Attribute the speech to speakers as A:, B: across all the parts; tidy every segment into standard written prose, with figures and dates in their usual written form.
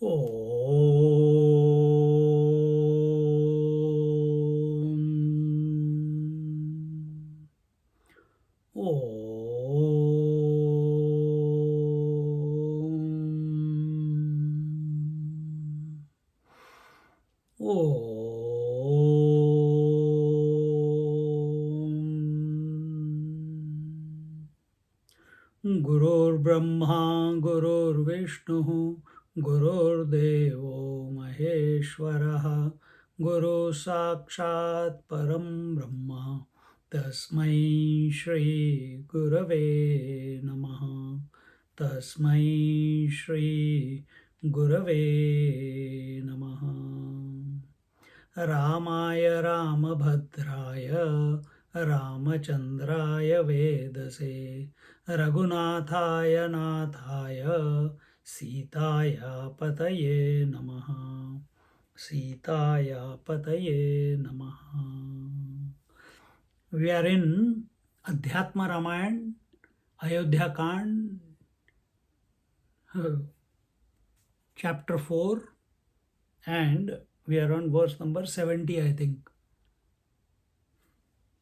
A: गुरुर्ब्रह्मा गुरुर्विष्णुः गुरुर्देवो महेश्वरः गुरु साक्षात् परं ब्रह्म तस्मै श्री गुरवे नमः तस्मै श्री गुरवे नमः रामाय रामभद्राय रामचन्द्राय वेदसे रघुनाथाय नाथाय सीताय पतये नमः सीताय पतये नमः. We are in Adhyatma Ramayana, Ayodhyakand, chapter 4, and we are on verse number 70, I think.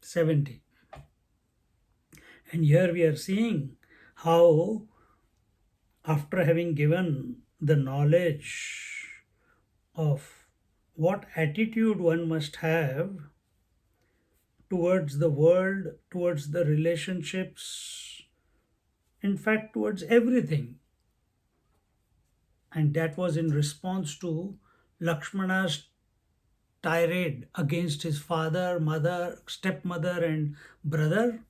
A: 70. And here we are seeing how, after having given the knowledge of what attitude one must have towards the world, towards the relationships, in fact, towards everything, and that was in response to Lakshmana's tirade against his father, mother, stepmother, and brother.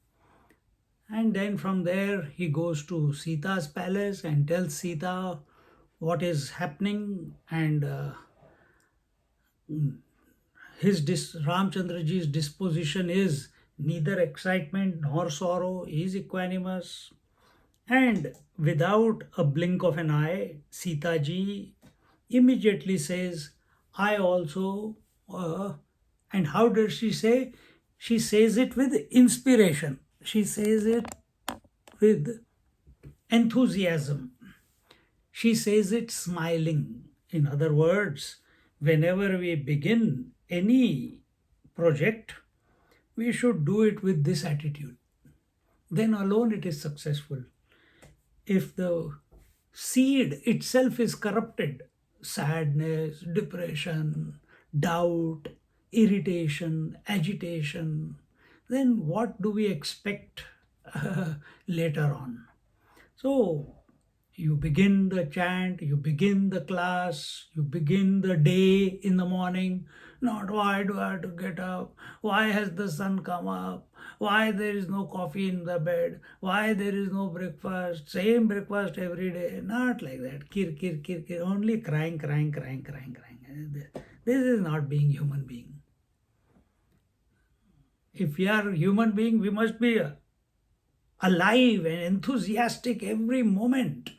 A: And then from there he goes to Sita's palace and tells Sita what is happening, and Ramchandraji's disposition is neither excitement nor sorrow. He is equanimous, and without a blink of an eye, Sitaji immediately says, I also, and how does she say? She says it with inspiration. She says it with enthusiasm. She says it smiling. In other words, whenever we begin any project, we should do it with this attitude. Then alone it is successful. If the seed itself is corrupted, sadness, depression, doubt, irritation, agitation, then what do we expect later on? So you begin the chant, you begin the class, you begin the day in the morning, not why do I have to get up, why has the sun come up, why there is no coffee in the bed, why there is no breakfast, same breakfast every day, not like that, kir, kir, kir, kir, only crying, crying, crying, crying, crying. This is not being human being. If we are human being, we must be alive and enthusiastic every moment.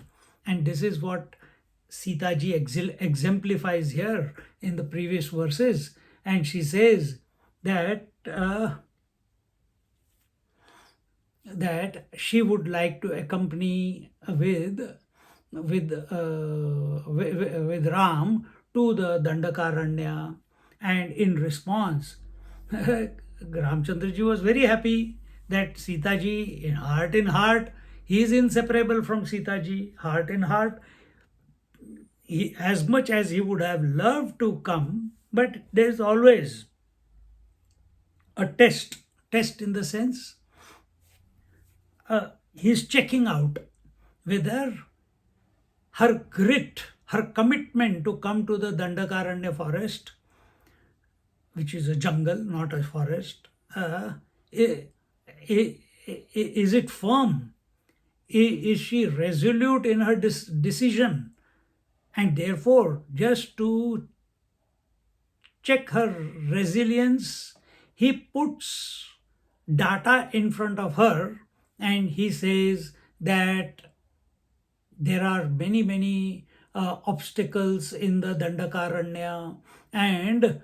A: And this is what Sitaji exemplifies here in the previous verses. And she says that that she would like to accompany with Ram to the Dandakaranya. And in response, Ramchandraji was very happy that Sitaji, in heart, he is inseparable from Sitaji, heart in heart. As much as he would have loved to come, but there is always a test in the sense he is checking out whether her grit, her commitment to come to the Dandakaranya forest, which is a jungle, not a forest, is it firm? Is she resolute in her decision? And therefore, just to check her resilience, he puts data in front of her and he says that there are many obstacles in the Dandakaranya, and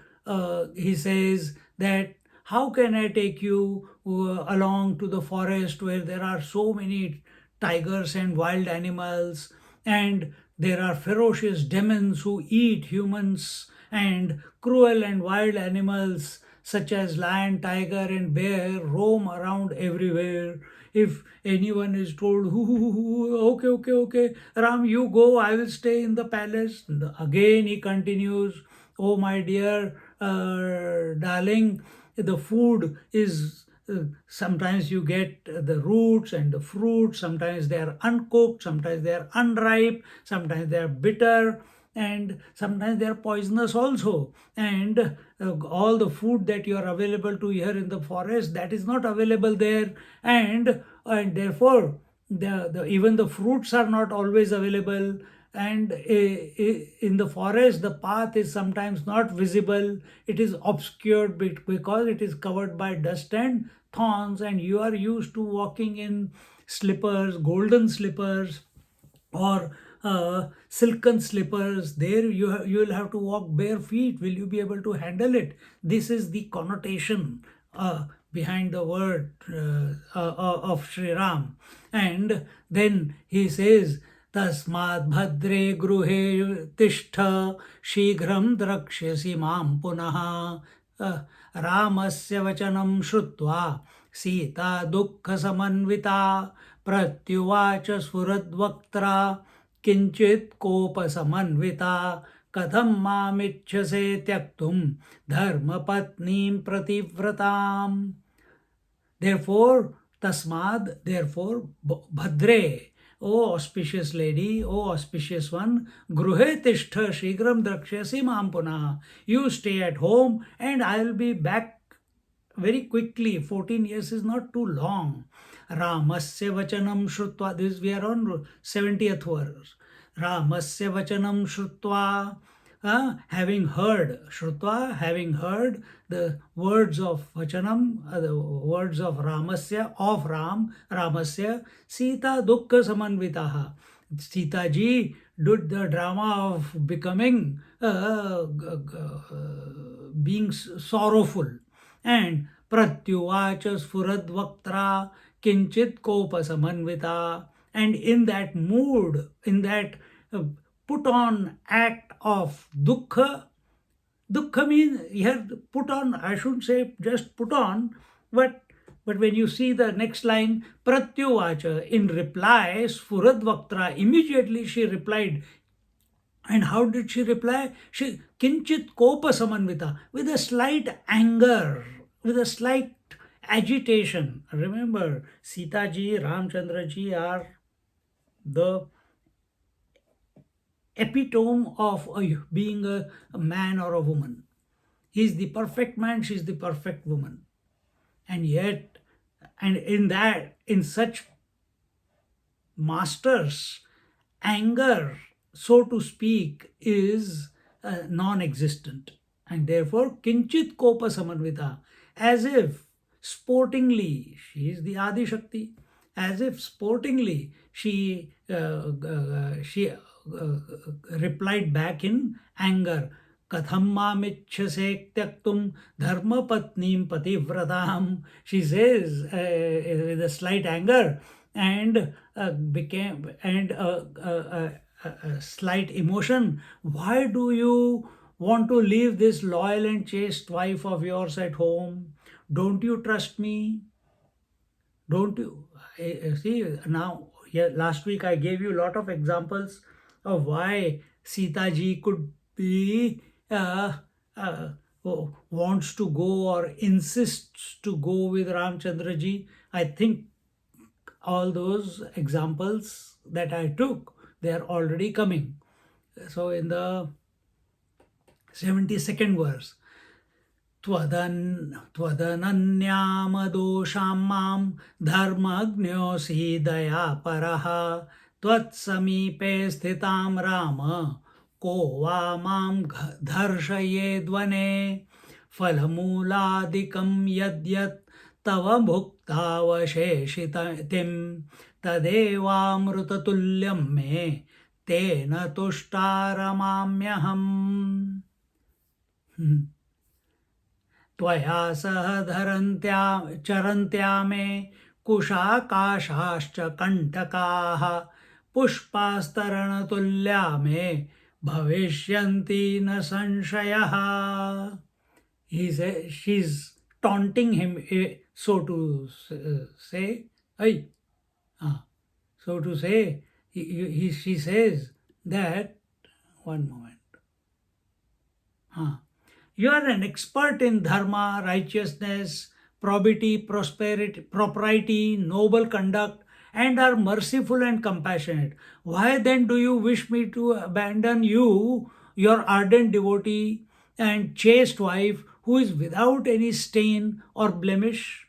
A: he says that how can I take you along to the forest where there are so many tigers and wild animals, and There are ferocious demons who eat humans, and cruel and wild animals such as lion, tiger, and bear roam around everywhere. If anyone is told, okay, okay, okay, Ram, you go, I will stay in the palace. Again, he continues, oh, my dear darling, the food is sometimes you get the roots and the fruits, sometimes they are uncooked, sometimes they are unripe, sometimes they are bitter, and sometimes they are poisonous also. And all the food that you are available to here in the forest, that is not available there. And therefore even the fruits are not always available. And in the forest the path is sometimes not visible, it is obscured because it is covered by dust and thorns, and you are used to walking in slippers, golden slippers, or silken slippers. There you will have to walk bare feet. Will you be able to handle it? This is the connotation behind the word of Sri Ram. And then he says, Tasmad bhadre gruhe tishtha shighram drakshasi mam punaha. Ramasya vachanam shrutva Sita dukkha samanvita प्रत्युवाच स्फुरद्वक्त्रा किंचित कोपसमन्विता कथं मामिच्छसे त्यक्तुम धर्मपत्नीं प्रतिव्रताम्. Therefore, tasmad, therefore, bhadre, O auspicious lady, O auspicious one, gruhe tishtha shigram drakshasi mam punah. You stay at home and I will be back very quickly. 14 years is not too long. Ramasya vachanam shrutva. This we are on 70th verse. Ramasya vachanam shrutva. Having heard, Shrutva, having heard the words of Vachanam, the words of Ramasya, of Ram, Ramasya, Sita dukkha samanvitaha. Sita ji did the drama of becoming, being sorrowful. And Pratyuvacha Sfurad Vaktra Kinchit Kopa Samanvita. And in that mood, in that put on act of dukkha, dukkha means here put on, I shouldn't say just put on, but when you see the next line, Pratyuvacha, in reply, Sfurad Vaktra, immediately she replied. And how did she reply? She kinchit kopa samanvita, with a slight anger, with a slight agitation. Remember, Sita ji, Ramchandra ji are the epitome of being a man or a woman. He is the perfect man, she is the perfect woman. And yet, and in such masters, anger, so to speak, is non-existent. And therefore, kinchit kopa samanvita, as if sportingly, she is the Adi Shakti, as if sportingly she replied back in anger. Katham mamichyase tyaktum dharma patnim pativratam. She says with a slight anger and became and a slight emotion. Why do you want to leave this loyal and chaste wife of yours at home? Don't you trust me? Don't you see now? Yeah, last week I gave you a lot of examples of why Sita ji could be wants to go or insists to go with Ramchandra ji. I think all those examples that I took, they are already coming. So in the 72nd verse, त्वदनन्यामदोषां मां धर्मज्ञोऽसि दयापरः त्वत्समीपे स्थितां राम को वा मां धर्षयेद्वने फलमूलादिकं यद्यत् तव भुक्तावशेषितिं तदेवामृततुल्यं मे तेन तुष्टा रमाम्यहम्. त्वया सह चरन्त्या मे कुशाकाशाश्च कण्टकाः पुष्पास्तरण तुल्या में bhavishyanti na sanshayah. She's taunting him, so to say. Ay, so to say, she says that, one moment. You are an expert in dharma, righteousness, probity, prosperity, propriety, noble conduct, and are merciful and compassionate. Why then do you wish me to abandon you, your ardent devotee and chaste wife, who is without any stain or blemish?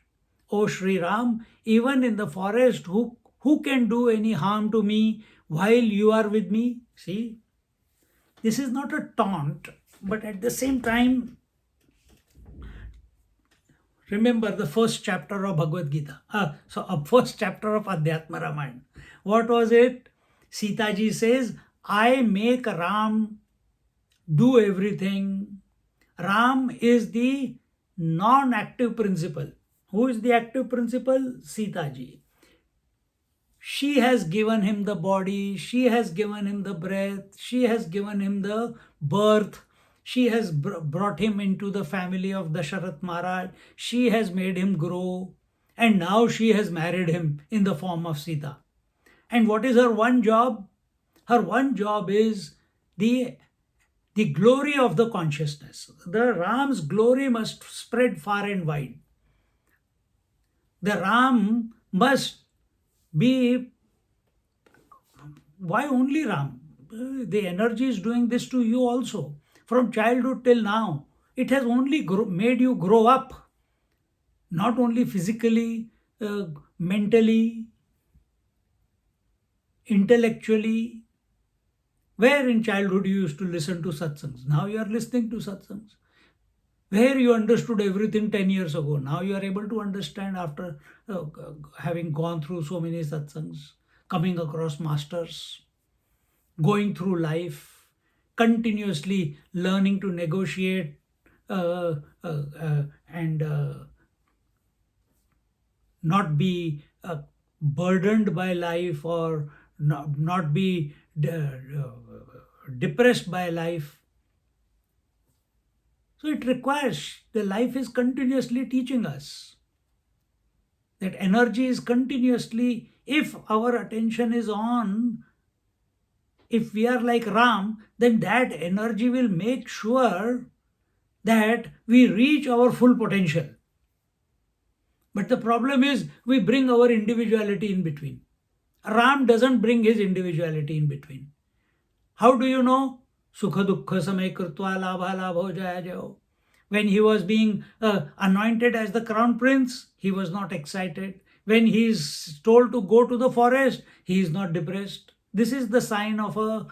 A: O Sri Ram, even in the forest, who can do any harm to me while you are with me? See, this is not a taunt, but at the same time, remember the first chapter of Bhagavad Gita. First chapter of Adhyatma Ramayana. What was it? Sitaji says, I make Ram do everything. Ram is the non-active principle. Who is the active principle? Sitaji. She has given him the body, she has given him the breath, she has given him the birth, she has brought him into the family of Dasharat Maharaj, she has made him grow, and now she has married him in the form of Sita. And what is her one job? Her one job is the glory of the consciousness. The Ram's glory must spread far and wide. The Ram must be, why only Ram? The energy is doing this to you also. From childhood till now, it has only made you grow up, not only physically, mentally, intellectually. Where in childhood you used to listen to satsangs? Now you are listening to satsangs. Where you understood everything 10 years ago, now you are able to understand after having gone through so many satsangs, coming across masters, going through life, continuously learning to negotiate and not be burdened by life, or not be depressed by life. So it requires, the life is continuously teaching us. That energy is continuously, if our attention is on, if we are like Ram, then that energy will make sure that we reach our full potential. But the problem is, we bring our individuality in between. Ram doesn't bring his individuality in between. How do you know? Sukha dukkha samay krutva labha labho jaya jayo. When he was being anointed as the crown prince, he was not excited. When he is told to go to the forest, he is not depressed. This is the sign of a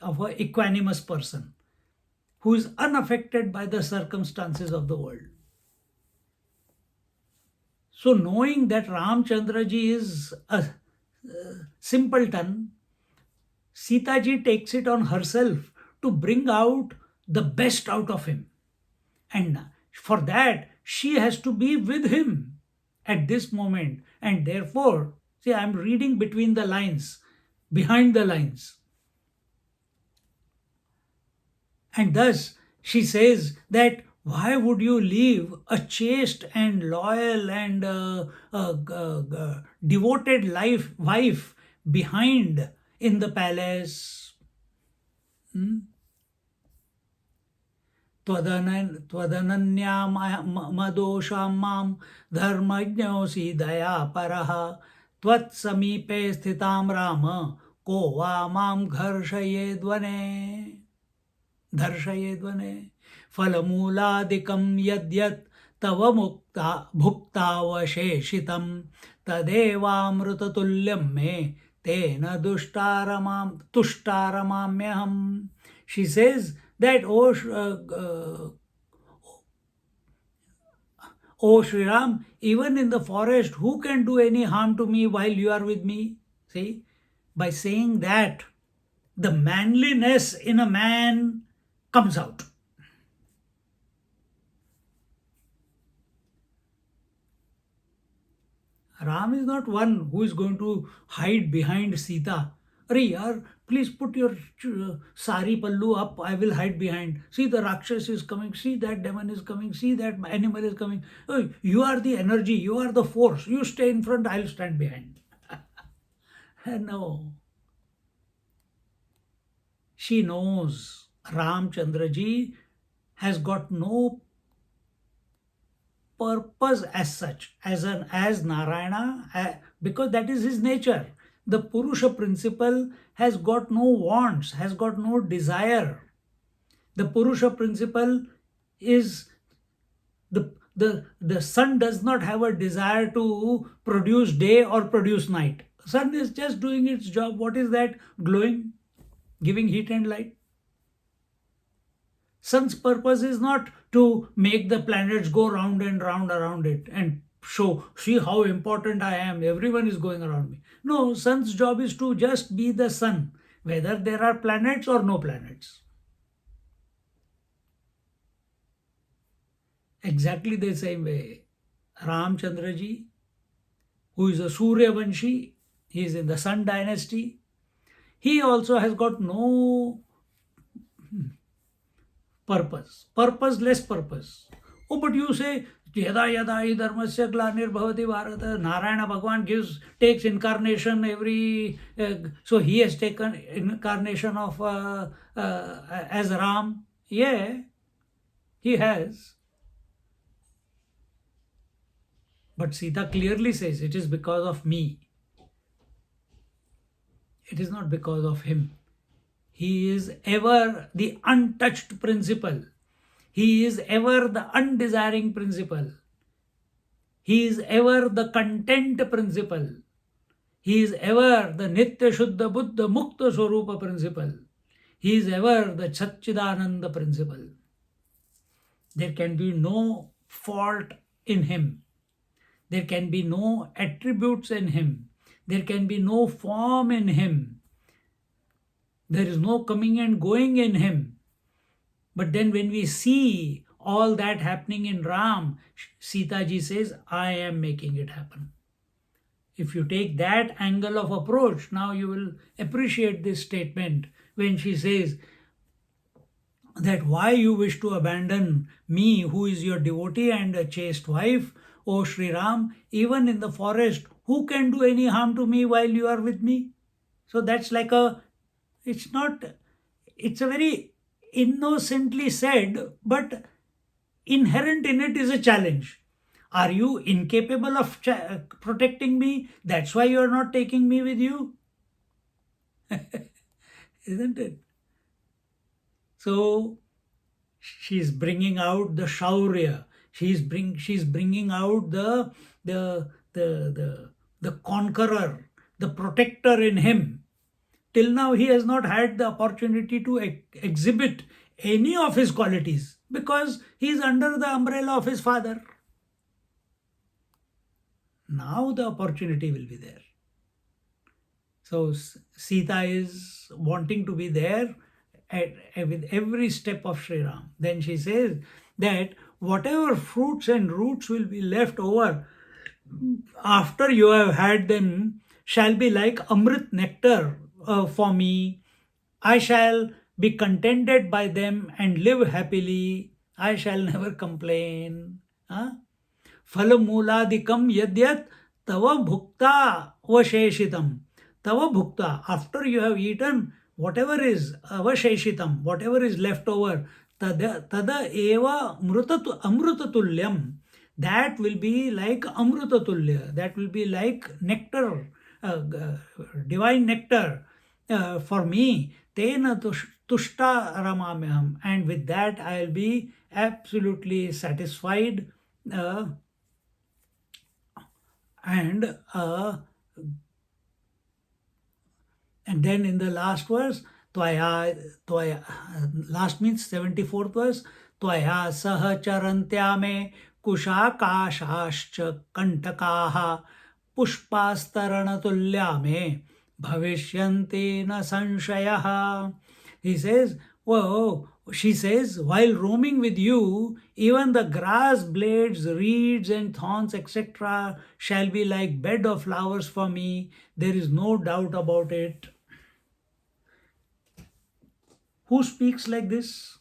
A: equanimous person who is unaffected by the circumstances of the world. So knowing that Ramchandraji is a simpleton, Sitaji takes it on herself to bring out the best out of him. And for that, she has to be with him at this moment. And therefore, see, I'm reading between the lines, behind the lines. And thus, she says that why would you leave a chaste and loyal and devoted wife behind in the palace? त्वदनन्या मदोषां मां धर्मज्ञोऽसि दयापरः त्वत्समीपे स्थितां राम को वा मां दर्शयेद्वने फलमूलादिकं यद्यत् तव मुक्ता भुक्तावशेषितं तदेवामृततुल्यं मे तेन तुष्टारमाम्यहम्. She says that, O Sri Ram, even in the forest, who can do any harm to me while you are with me? See, by saying that, the manliness in a man comes out. Ram is not one who is going to hide behind Sita. Arey yaar, please put your sari pallu up. I will hide behind. See, the Rakshas is coming. See, that demon is coming. See, that animal is coming. Oh, you are the energy. You are the force. You stay in front. I'll stand behind. No. She knows Ramchandraji has got no purpose as such, as Narayana, because that is his nature. The Purusha principle has got no wants, has got no desire. The Purusha principle is the sun does not have a desire to produce day or produce night. Sun is just doing its job. What is that? Glowing, giving heat and light. Sun's purpose is not to make the planets go round and round around it and show, see how important I am. Everyone is going around me. No, sun's job is to just be the sun, whether there are planets or no planets. Exactly the same way, Ramchandraji, who is a Suryavanshi, he is in the Sun dynasty. He also has got no purpose, purposeless purpose. Oh, but you say, yada yada hi dharmasya glanirбhavati bharata. Narayana Bhagwan takes incarnation every, so he has taken incarnation of as Ram. Yeah, he has. But Sita clearly says it is because of me. It is not because of him. He is ever the untouched principle. He is ever the undesiring principle. He is ever the content principle. He is ever the Nitya Shuddha Buddha Mukta Swarupa principle. He is ever the Satchidananda principle. There can be no fault in him. There can be no attributes in him. There can be no form in him. There is no coming and going in him. But then when we see all that happening in Ram, Sitaji says, I am making it happen. If you take that angle of approach, now you will appreciate this statement when she says that why you wish to abandon me, who is your devotee and a chaste wife, O Sri Ram, even in the forest, who can do any harm to me while you are with me? So that's like it's a very innocently said, but inherent in it is a challenge. Are you incapable of protecting me? That's why you are not taking me with you? Isn't it? So she's bringing out the shaurya. She's bringing out the conqueror, the protector in him. Till now, he has not had the opportunity to exhibit any of his qualities because he is under the umbrella of his father. Now the opportunity will be there. So Sita is wanting to be there with every step of Sri Ram. Then she says that whatever fruits and roots will be left over after you have had them shall be like Amrit nectar for me. I shall be contented by them and live happily. I shall never complain. Phalamooladikam yadyat tava bhukta avasheshitam. Tava bhukta, after you have eaten, whatever is avasheshitam, whatever is left over, tada eva amrutatulyam. That will be like amrutatulya. That will be like nectar, divine nectar for me. Tena tushta ramamyam. And with that I will be absolutely satisfied and then in the last verse, last means 74th verse, Tvaya saha charantya me kushakashascha kantakaha pushpastaranatulya me bhavishyanti na sanshayaha. He says, whoa, She says, while roaming with you, even the grass blades, reeds, and thorns, etc., shall be like bed of flowers for me. There is no doubt about it. Who speaks like this?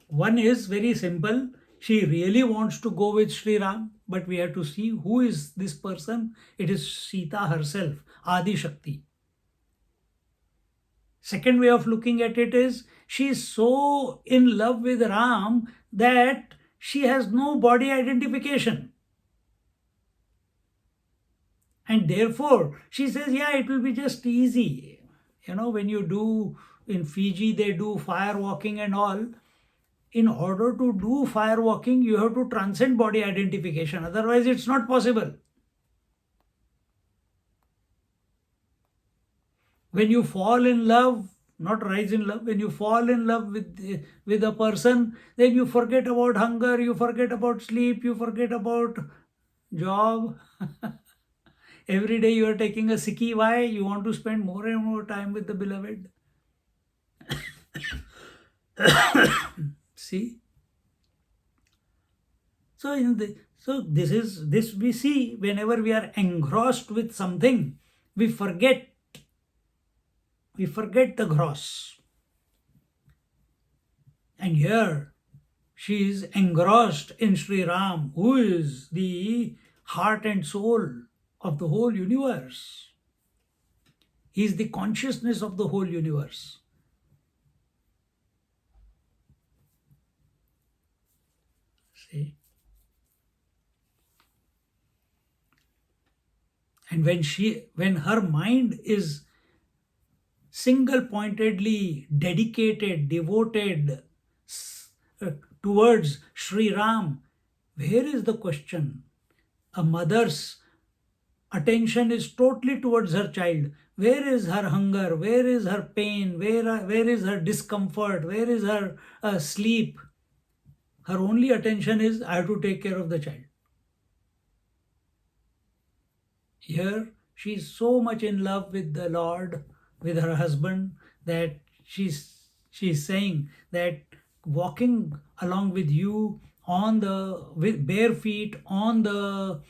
A: One is very simple. She really wants to go with Sri Ram, but we have to see who is this person. It is Sita herself, Adi Shakti. Second way of looking at it is she is so in love with Ram that she has no body identification. And therefore, she says, yeah, it will be just easy. When you do in Fiji, they do fire walking and all. In order to do fire walking, you have to transcend body identification. Otherwise, it's not possible. When you fall in love, not rise in love, when you fall in love with a person, then you forget about hunger, you forget about sleep, you forget about job. Every day you are taking a sickie. Why? You want to spend more and more time with the beloved. See? So this we see whenever we are engrossed with something, we forget the gross. And here she is engrossed in Sri Ram, who is the heart and soul of the whole universe. He is the consciousness of the whole universe. See? And when her mind is single-pointedly dedicated, devoted towards Sri Ram, where is the question? A mother's attention is totally towards her child. Where is her hunger? Where is her pain? Where is her discomfort? Where is her sleep? Her only attention is, I have to take care of the child. Here, she is so much in love with the Lord, with her husband, that she's saying that walking along with you with bare feet on the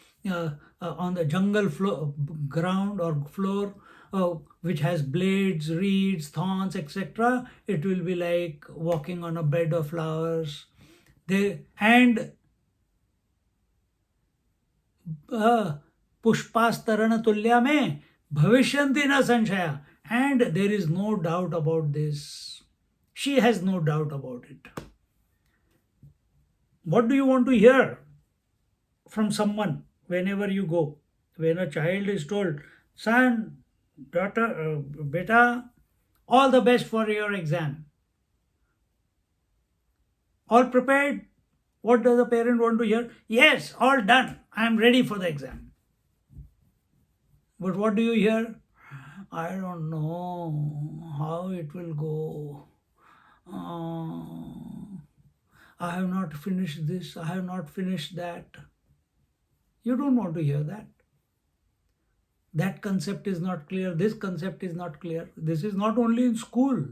A: jungle ground or floor, which has blades, reeds, thorns, etc., it will be like walking on a bed of flowers. And पुष्पास्तरण तुल्या में भविष्यन्ति न संशया. And there is no doubt about this. She has no doubt about it. What do you want to hear from someone whenever you go? When a child is told, son, daughter, beta, all the best for your exam. All prepared? What does the parent want to hear? Yes, all done. I am ready for the exam. But what do you hear? I don't know how it will go. I have not finished this. I have not finished that. You don't want to hear that. That concept is not clear. This concept is not clear. This is not only in school.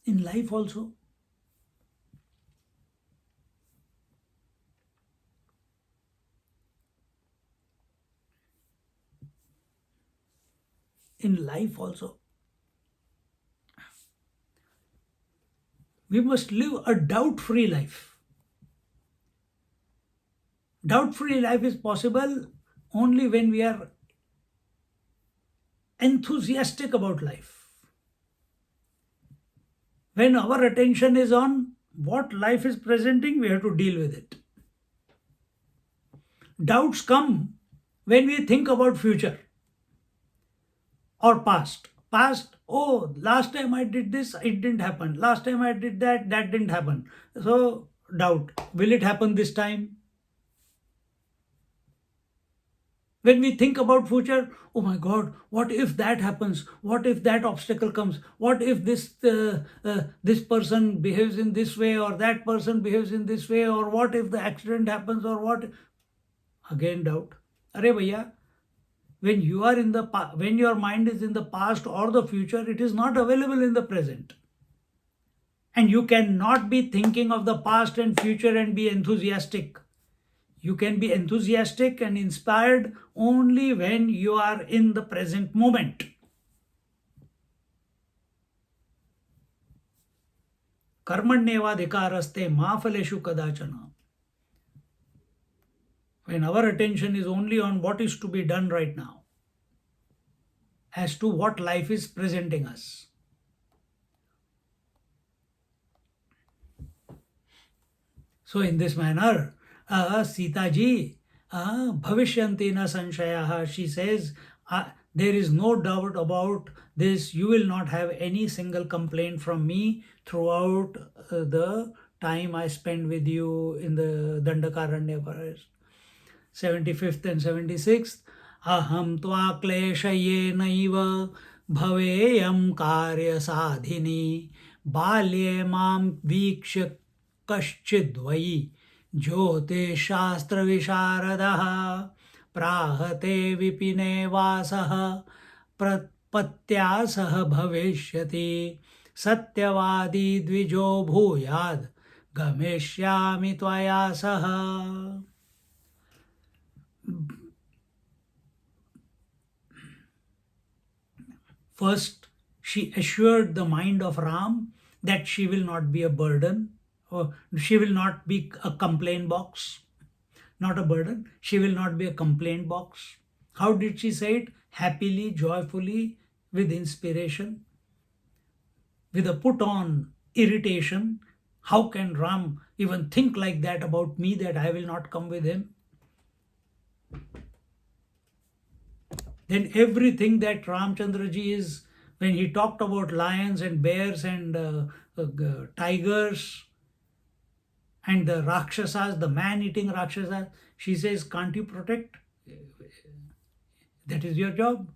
A: In life also. In life also. We must live a doubt-free life. Doubt-free life is possible only when we are enthusiastic about life. When our attention is on what life is presenting, we have to deal with it. Doubts come when we think about future or past. Past, oh, last time I did this, it didn't happen. Last time I did that, that didn't happen. So, doubt. Will it happen this time? When we think about future, oh my God, what if that happens? What if that obstacle comes? What if this person behaves in this way, or that person behaves in this way, or what if the accident happens, or what? Again doubt. Arey bhaiya, when you are in the when your mind is in the past or the future, it is not available in the present. And you cannot be thinking of the past and future and be enthusiastic. You can be enthusiastic and inspired only when you are in the present moment. Karmanyevadhikaraste ma phaleshu kadachana. When our attention is only on what is to be done right now, as to what life is presenting us. So in this manner, Sitaji, bhavishyanti na sanshayah, she says, there is no doubt about this. You will not have any single complaint from me throughout the time I spend with you in the Dandakaranya forest. 75th and 76th. Aham tva kleshayenaiva bhaveyam karya sadhini balye mam vikshya कश्चिद्वयि ज्योतिः शास्त्रविशारदः प्राहते विपिने वासः प्रपत्या सह भविष्यति सत्यवादी द्विजो भूयाद् गमिष्यामि त्वया सह. First, she assured the mind of Ram that she will not be a burden. She will not be a complaint box, not a burden. She will not be a complaint box. How did she say it? Happily, joyfully, with inspiration, with a put on irritation. How can Ram even think like that about me, that I will not come with him? Then everything that Ramchandraji is, when he talked about lions and bears and tigers, and the Rakshasas, the man-eating Rakshasas, she says, can't you protect? That is your job,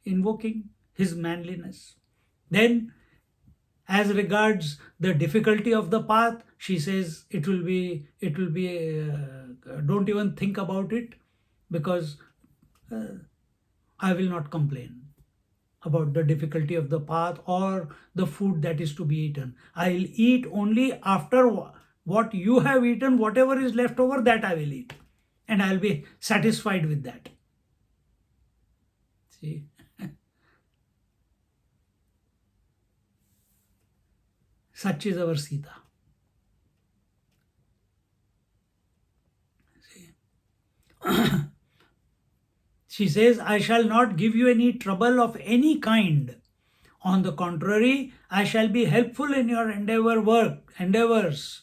A: invoking his manliness. Then, as regards the difficulty of the path, she says, it will be, don't even think about it, because I will not complain about the difficulty of the path or the food that is to be eaten. I will eat only after what you have eaten, whatever is left over, that I will eat. And I will be satisfied with that. See? Such is our Sita. See? She says, I shall not give you any trouble of any kind. On the contrary, I shall be helpful in your endeavors.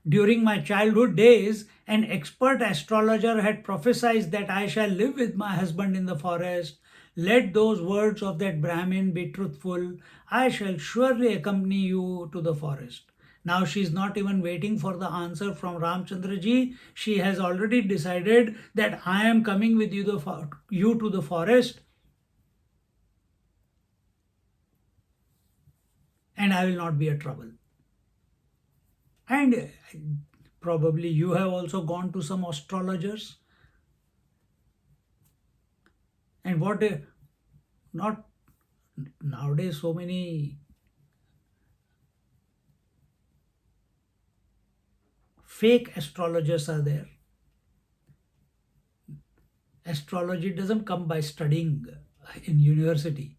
A: During my childhood days, an expert astrologer had prophesied that I shall live with my husband in the forest. Let those words of that Brahmin be truthful. I shall surely accompany you to the forest. Now she is not even waiting for the answer from Ramchandraji. She has already decided that I am coming with you to the forest, and I will not be a trouble. And probably you have also gone to some astrologers. And not nowadays, so many fake astrologers are there. Astrology doesn't come by studying in university.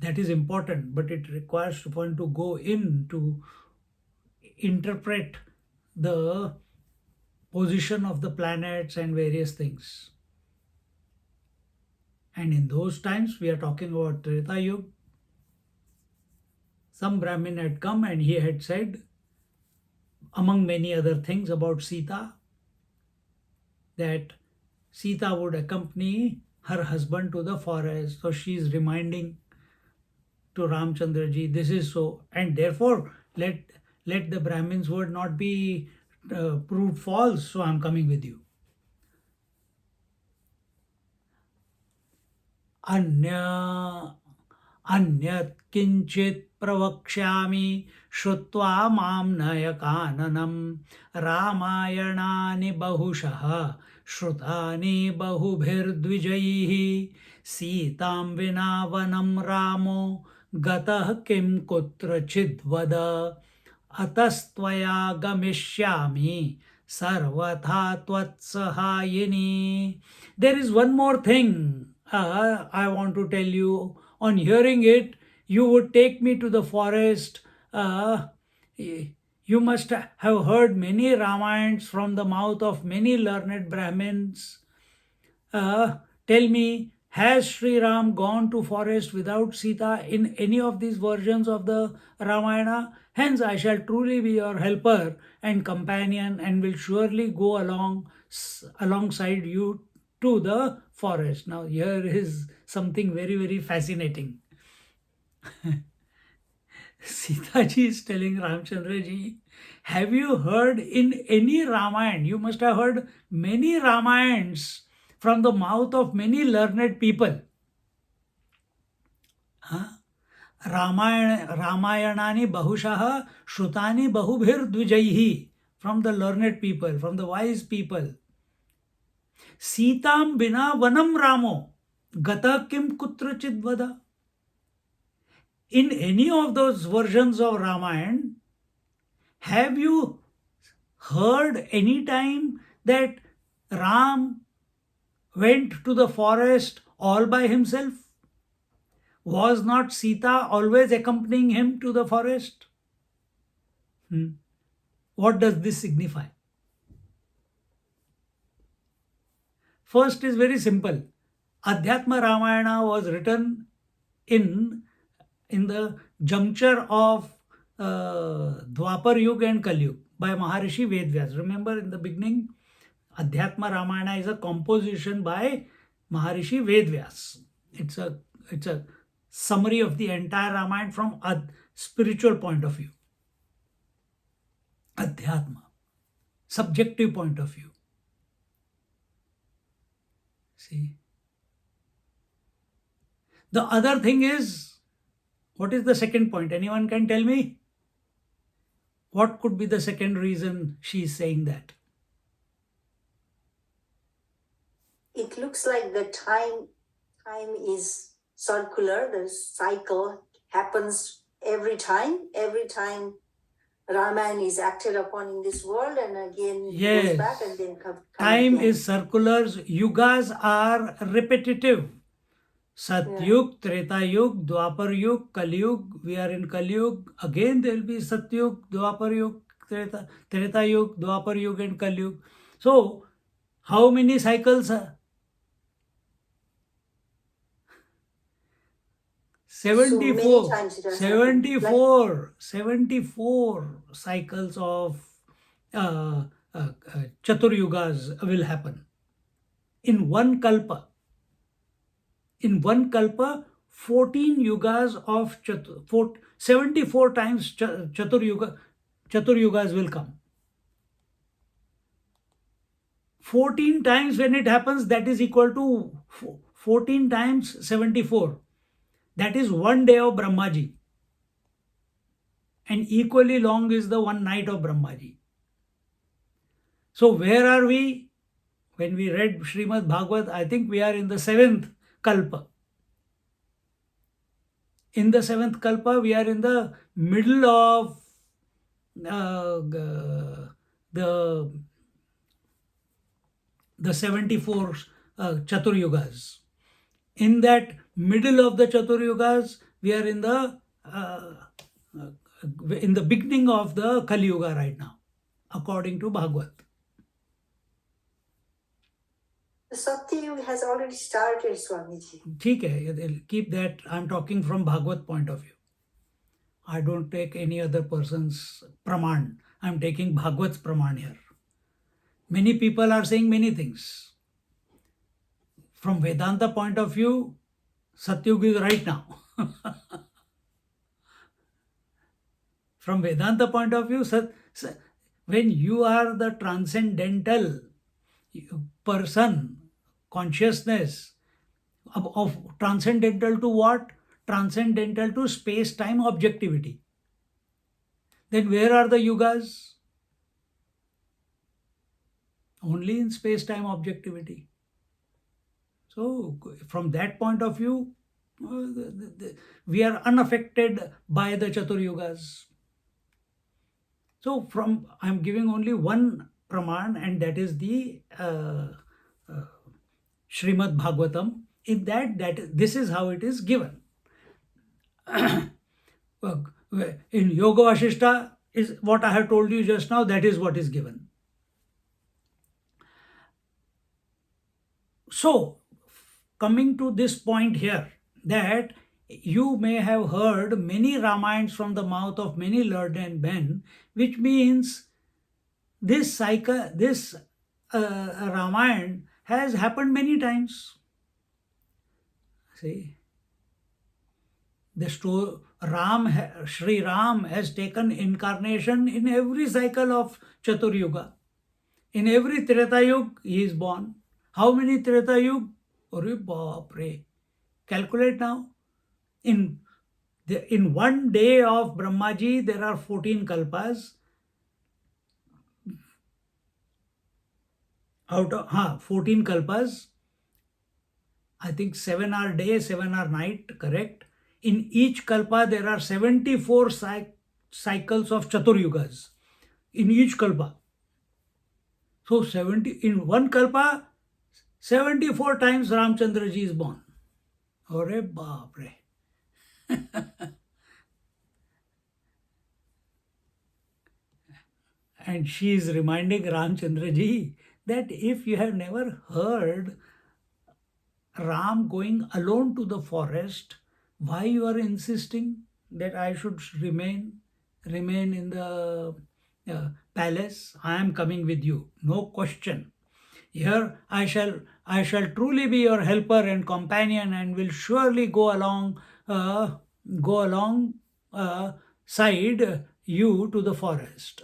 A: That is important, but it requires one to go in to interpret the position of the planets and various things. And in those times, we are talking about Treta Yuga, some Brahmin had come and he had said, among many other things about Sita, that Sita would accompany her husband to the forest. So she is reminding to Ramchandraji, this is so, and therefore let the Brahmin's word not be proved false, so I am coming with you. Anyat kinchit pravakshami shrutva mam nayakananam ramayanani bahushaha श्रुतानि बहुभिर्द्विजैः सीतां विना वनं रामो गतः किं कुत्रचिद्वद अतस्त्वया गमिष्यामि sarvatha tvatsahayini. There is one more thing I want to tell you. On hearing it, you would take me to the forest. You must have heard many Ramayans from the mouth of many learned Brahmins. Tell me, has Sri Ram gone to forest without Sita in any of these versions of the Ramayana? Hence, I shall truly be your helper and companion, and will surely go alongside you to the forest. Now, here is something very, very fascinating. Sitaji is telling Ramchandraji, have you heard in any Ramayana? You must have heard many Ramayans from the mouth of many learned people. Ramayanani bahushaha shrutani bahubhir dvijaihi, from the learned people, from the wise people. Sitam bina vanam ramo gata kim kutrachid vada. In any of those versions of Ramayana, have you heard any time that Ram went to the forest all by himself? Was not Sita always accompanying him to the forest? What does this signify? First is very simple. Adhyatma Ramayana was written in the juncture of Dwapar Yuga and Kali Yuga by Maharishi Vedvyas. Remember, in the beginning, Adhyatma Ramayana is a composition by Maharishi Vedvyas. It's a summary of the entire Ramayana from a spiritual point of view. Adhyatma, subjective point of view. See. The other thing is, what is the second point? Anyone can tell me? What could be the second reason she is saying that?
B: It looks like the time is circular. The cycle happens every time. Every time Ramayana is acted upon in this world, and again goes back and then comes
A: time
B: again.
A: is circular. Yugas are repetitive. Satyug, Treta Yug, Dwapar Yug, Kali Yug. We are in Kali Yug. Again there will be Satyug, Dwapar Yug, Treta Yug, Dwapar Yug and Kali Yug. So, how many cycles? 74 cycles of Chatur Yugas will happen in one kalpa. In one kalpa, 14 yugas of 74 times Chatur Yugas will come. 14 times when it happens, that is equal to 14 times 74. That is one day of Brahmaji. And equally long is the one night of Brahmaji. So where are we? When we read Srimad Bhagavad, I think we are in the 7th kalpa. In the 7th kalpa, we are in the middle of the 74 Chatur Yugas. In that middle of the Chatur Yugas, we are in the beginning of the Kali Yuga right now, according to Bhagavad.
B: The Satya Yuga has already started, Swamiji.
A: ठीक है, keep that. I'm talking from Bhagavad point of view. I don't take any other person's praman. I'm taking Bhagavad's praman here. Many people are saying many things. From Vedanta point of view, Satyuga is right now. From Vedanta point of view, when you are the transcendental person, consciousness of transcendental to what? Transcendental to space-time objectivity. Then where are the yugas? only in space-time objectivity. So, from that point of view, we are unaffected by the Chaturyugas. So, from I'm giving only one praman, and that is the uh, Srimad Bhagavatam. In that this is how it is given. In Yoga Vasishta is what I have told you just now. That is what is given. So, coming to this point here, that you may have heard many Ramayans from the mouth of many learned men, which means this cycle, this Ramayana has happened many times. See, the story, Sri Ram has taken incarnation in every cycle of Chaturyuga. In every Treta Yuga, he is born. How many Treta Yuga? Arre Baap Re. Calculate now. In one day of Brahmaji, there are 14 kalpas. Out of 14 kalpas, I think 7 are day, 7 are night, correct? In each kalpa, there are 74 cycles of Chaturyugas. In each kalpa. So 70 in one kalpa, 74 times Ramchandra ji is born. Arre baap re. And she is reminding Ramchandra ji that if you have never heard Ram going alone to the forest, why you are insisting that I should remain in the palace? I am coming with you, no question. Here I shall truly be your helper and companion, and will surely go along side you to the forest.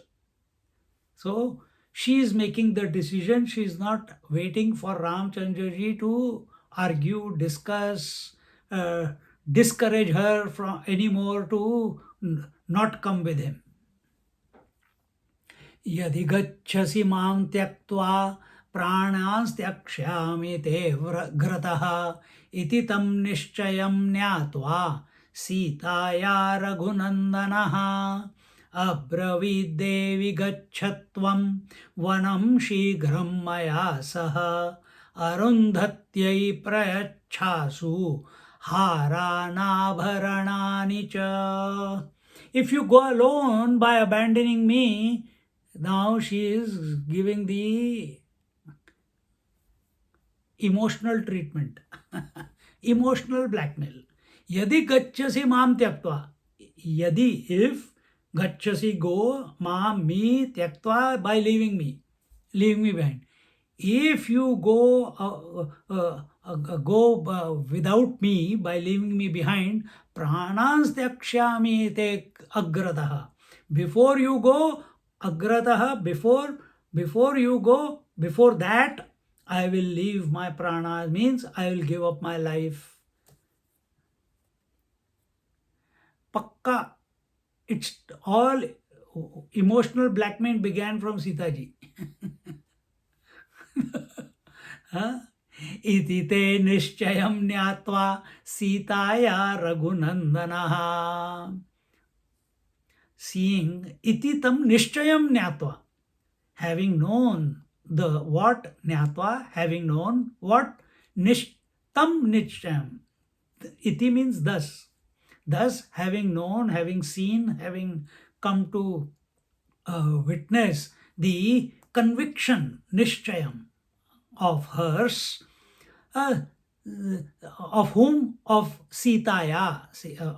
A: So she is making the decision. She is not waiting for Ramchandraji to argue, discuss, discourage her from anymore to not come with him. Yadi gacchasi mam tyaktva प्राणांस्त्यक्ष्यामि ते घ्रतः इति तं निश्चयं ज्ञात्वा सीताया रघुनन्दनः अब्रवीद्देवि गच्छत्वं वनं शीघ्रं मया सह अरुन्धत्यै प्रयच्छासु हारानाभरणानि च. If you go alone by abandoning me, now she is giving the emotional treatment, emotional blackmail. Yadi gacchasi mam tyaktva. Yadi, if gacchasi go, mam me tyaktva, by leaving me behind. If you go without me, by leaving me behind, pranans tyakshami te agrataha. Before you go, agrataha, before you go, before that, I will leave my pranas, means I will give up my life. Pakka. It's all emotional blackmail began from Sitaji. इति ते निश्चयं ज्ञात्वा सीताया रघुनन्दनः. Seeing iti tam nishchayam jnatva, having known the what jnatva, having known what tam nishchayam. Iti means thus. Thus, having known, having seen, having come to witness the conviction, nishchayam, of hers, of whom? Of Sitaya,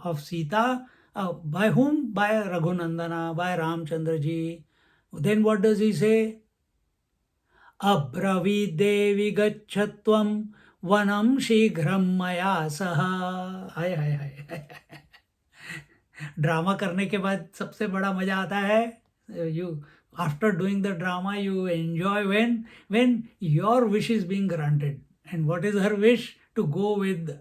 A: of Sita, by whom? By Raghunandana, by Ramchandra ji. Then what does he say? Abravi devi gachatvam vanam shighram maya saha. Hi. Drama करने के बाद सबसे बड़ा मजा आता है. You after doing the drama, you enjoy when your wish is being granted. And what is her wish? To go with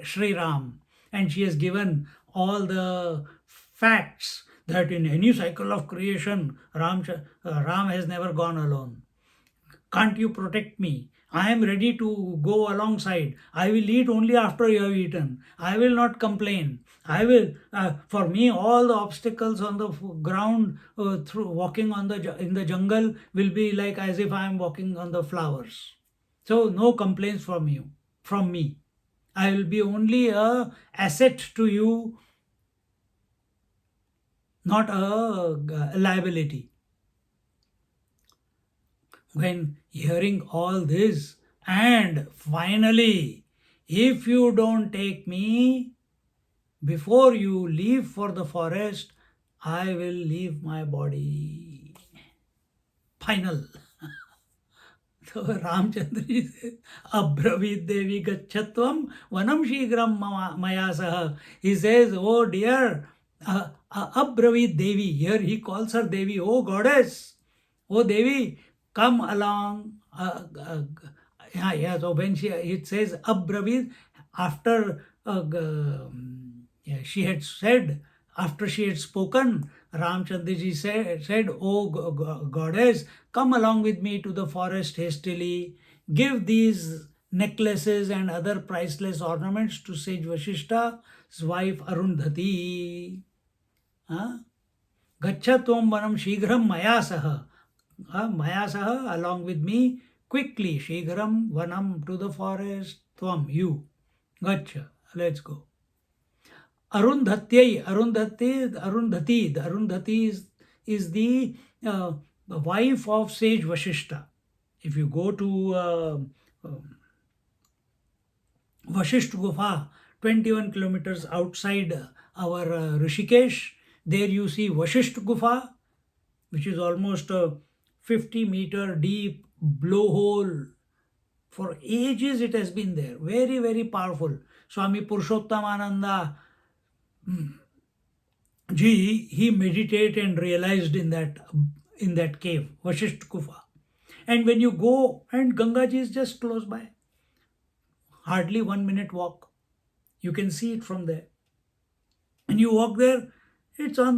A: Sri Ram. And she has given all the facts that in any cycle of creation, Ram has never gone alone. Can't you protect me? I am ready to go alongside. I will eat only after you have eaten. I will not complain. I will, for me, all the obstacles on the ground through walking on in the jungle will be like as if I am walking on the flowers. So no complaints from you, from me. I will be only a asset to you, not a liability. When hearing all this, and finally, if you don't take me before you leave for the forest, I will leave my body. Final. So Ramchandra says, Abravit Devi Gachatvam Vanam Shigram Maya Saha. He says, oh dear, Abravit Devi. Here he calls her Devi, oh goddess. Oh Devi, come along. So when it says Abravit, after yeah, she had said, after she had spoken, Ramchandraji said, oh goddess, come along with me to the forest hastily. Give these necklaces and other priceless ornaments to sage Vashishta's wife Arundhati. Huh? Gaccha tvam vanam shighram maya saha. Maya saha, along with me, quickly, shighram vanam, to the forest, tvam, you. Gaccha, let's go. Arundhati is the wife of sage Vashishta. If you go to Vashisht Gufa, 21 kilometers outside our Rishikesh, there you see Vashisht Gufa, which is almost a 50-meter deep blowhole. For ages it has been there. Very, very powerful. Swami Purushottam Ji, he meditated and realized in that cave, Vashisht Gufa. And when you go, and Ganga Ji is just close by, hardly 1 minute walk. You can see it from there. And you walk there, it's on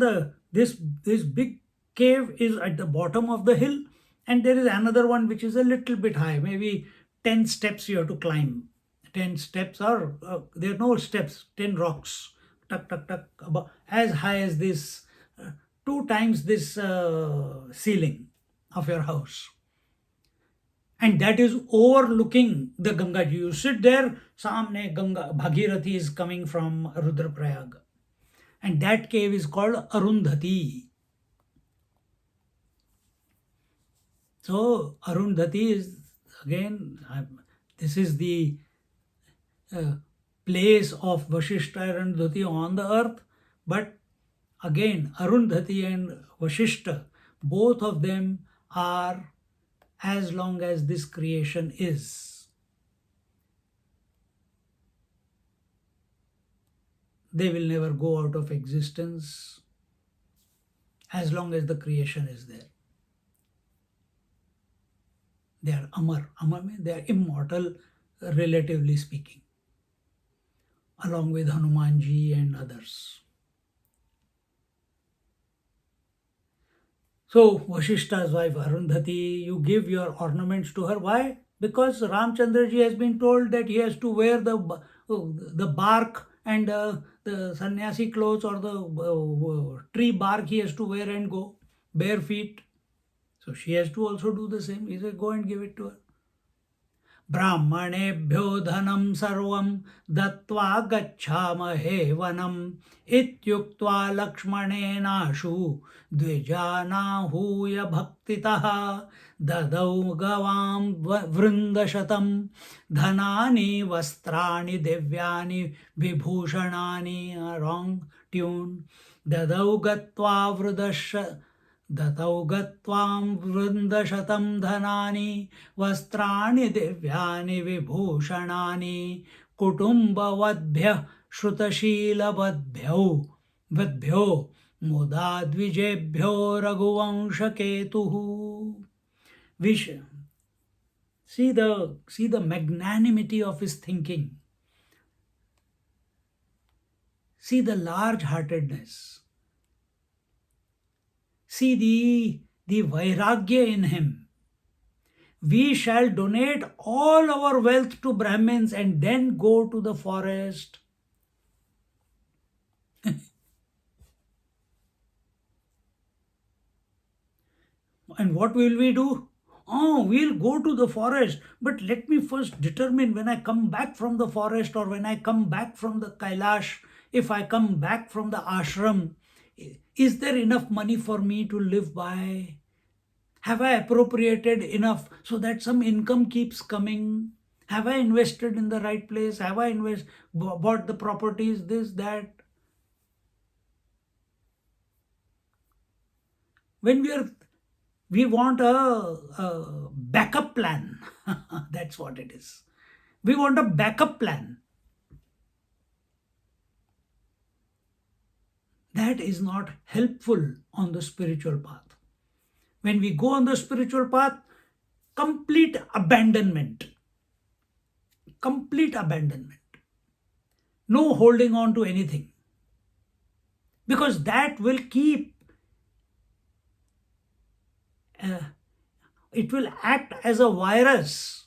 A: this big cave is at the bottom of the hill, and there is another one which is a little bit high, maybe 10 steps you have to climb. 10 steps are, there are no steps, 10 rocks, tuck, tuck, tuck, about, as high as this, 2 times this ceiling of your house. And that is overlooking the Ganga Ji. You sit there, Samne Ganga, Bhagirathi is coming from Rudraprayag. And that cave is called Arundhati. So Arundhati is, again, this is the place of Vashishta and Arundhati on the earth. But again, Arundhati and Vashishta, both of them are as long as this creation is. They will never go out of existence as long as the creation is there. They are Amar. Amar means they are immortal, relatively speaking, along with Hanumanji and others. So Vashishta's wife Arundhati, you give your ornaments to her. Why? Because Ramchandraji has been told that he has to wear the bark and the sannyasi clothes, or the tree bark he has to wear and go bare feet. So she has to also do the same. He said, go and give it to her. Brahmanebhyo dhanam sarvam dattva gacchamahe vanam ityuktva lakshmanenashu dvijanahuya bhaktitaha dadau gavam vrindashatam dhanani vastrani devyani vibhushanani. Wrong tune. Dadau gatva vridasha Datau gatvam vrindashatam dhanani vastrani devyani vibhushanani kutumbavadbhyah shrutashilabadbhyo vadbhyo mudadvijebhyo raghuvanshaketuhu. See the magnanimity of his thinking. See the large-heartedness. See the vairagya in him. we shall donate all our wealth to Brahmins and then go to the forest. And what will we do? Oh, we'll go to the forest. But let me first determine when I come back from the forest or when I come back from the Kailash, if I come back from the ashram, is there enough money for me to live by? Have I appropriated enough so that some income keeps coming? Have I invested in the right place? Have I bought the properties, this, that? When we want a backup plan. That's what it is. We want a backup plan. That is not helpful on the spiritual path. When we go on the spiritual path, complete abandonment. Complete abandonment. No holding on to anything. Because that will keep, it will act as a virus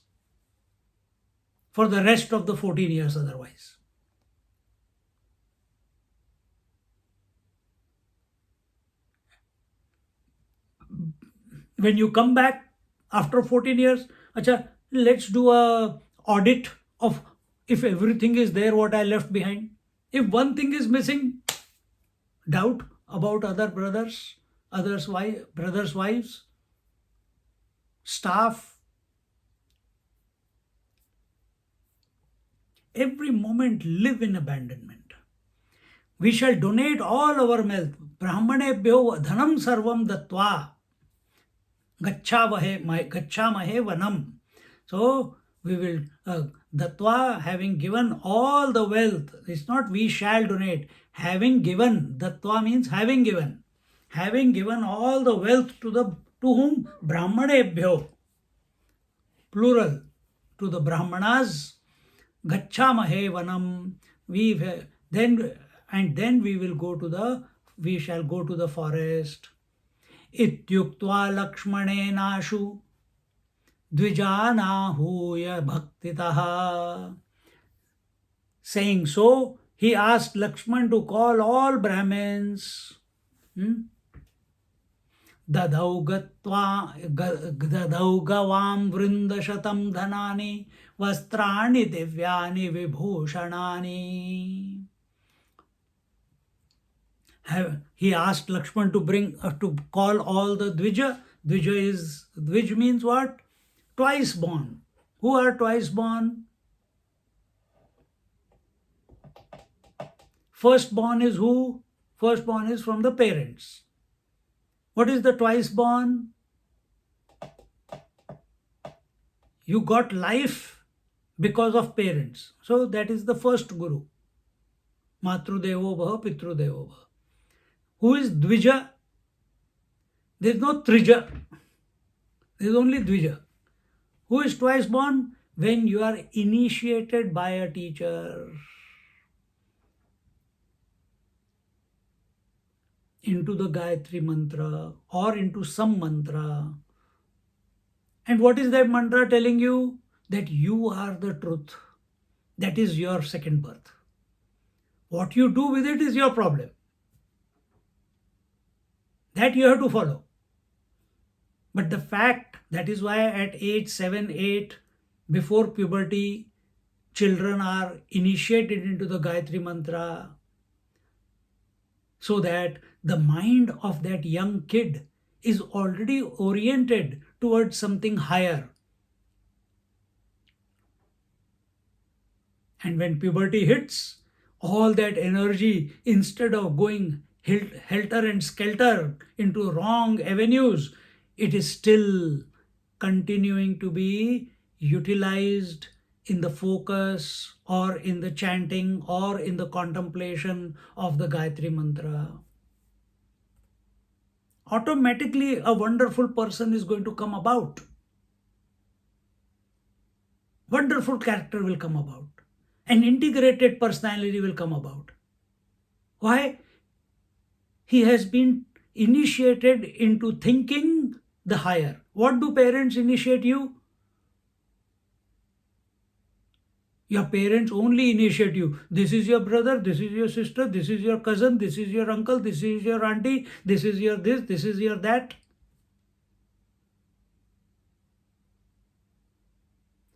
A: for the rest of the 14 years otherwise. When you come back after 14 years, acha, let's do a audit of if everything is there what I left behind. If one thing is missing, doubt about other brothers, brothers' wives, staff. Every moment live in abandonment. We shall donate all our wealth. Brahmanebhyo dhanam sarvam dattva gachamahe vanam. So we will dattva, having given all the wealth. It's not we shall donate. Having given, dattva means having given. Having given all the wealth to whom? Brahmanebhyo, plural, to the Brahmanas. Gachamahe vanam. Then we shall go to the forest. Ityuktva lakshmanenashu dvijanahuya bhaktitaha. Saying so, he asked Lakshman to call all Brahmins. Dadau gavam vrindashatam dhanani vastrani divyani vibhushanani. He asked Lakshman to call all the Dvija. Dvij means what? Twice born. Who are twice born? Firstborn is who? Firstborn is from the parents. What is the twice born? You got life because of parents. So that is the first Guru. Matrudevo bhava, Pitrudevo bhava. Who is Dvija? There is no Trija. There is only Dvija. Who is twice born? When you are initiated by a teacher into the Gayatri mantra or into some mantra. And what is that mantra telling you? That you are the truth. That is your second birth. What you do with it is your problem. That you have to follow. But the fact, that is why at age 7, 8, before puberty, children are initiated into the Gayatri mantra, so that the mind of that young kid is already oriented towards something higher. And when puberty hits, all that energy, instead of going helter and skelter into wrong avenues, it is still continuing to be utilized in the focus or in the chanting or in the contemplation of the Gayatri mantra. Automatically a wonderful person is going to come about. Wonderful character will come about. An integrated personality will come about. Why? He has been initiated into thinking the higher. What do parents initiate you? Your parents only initiate you. This is your brother, this is your sister, this is your cousin, this is your uncle, this is your auntie, this is your this is your that.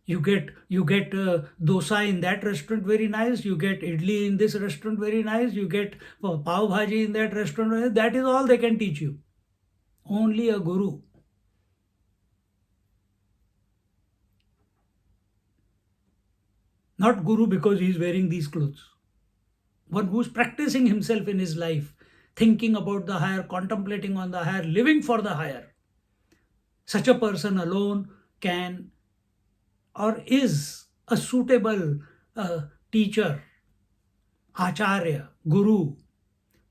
A: You get dosa in that restaurant, very nice. You get idli in this restaurant, very nice. You get pav bhaji in that restaurant. That is all they can teach you. Only a guru. Not guru because he is wearing these clothes. One who is practicing himself in his life, thinking about the higher, contemplating on the higher, living for the higher. Such a person alone can or is a suitable teacher, acharya, guru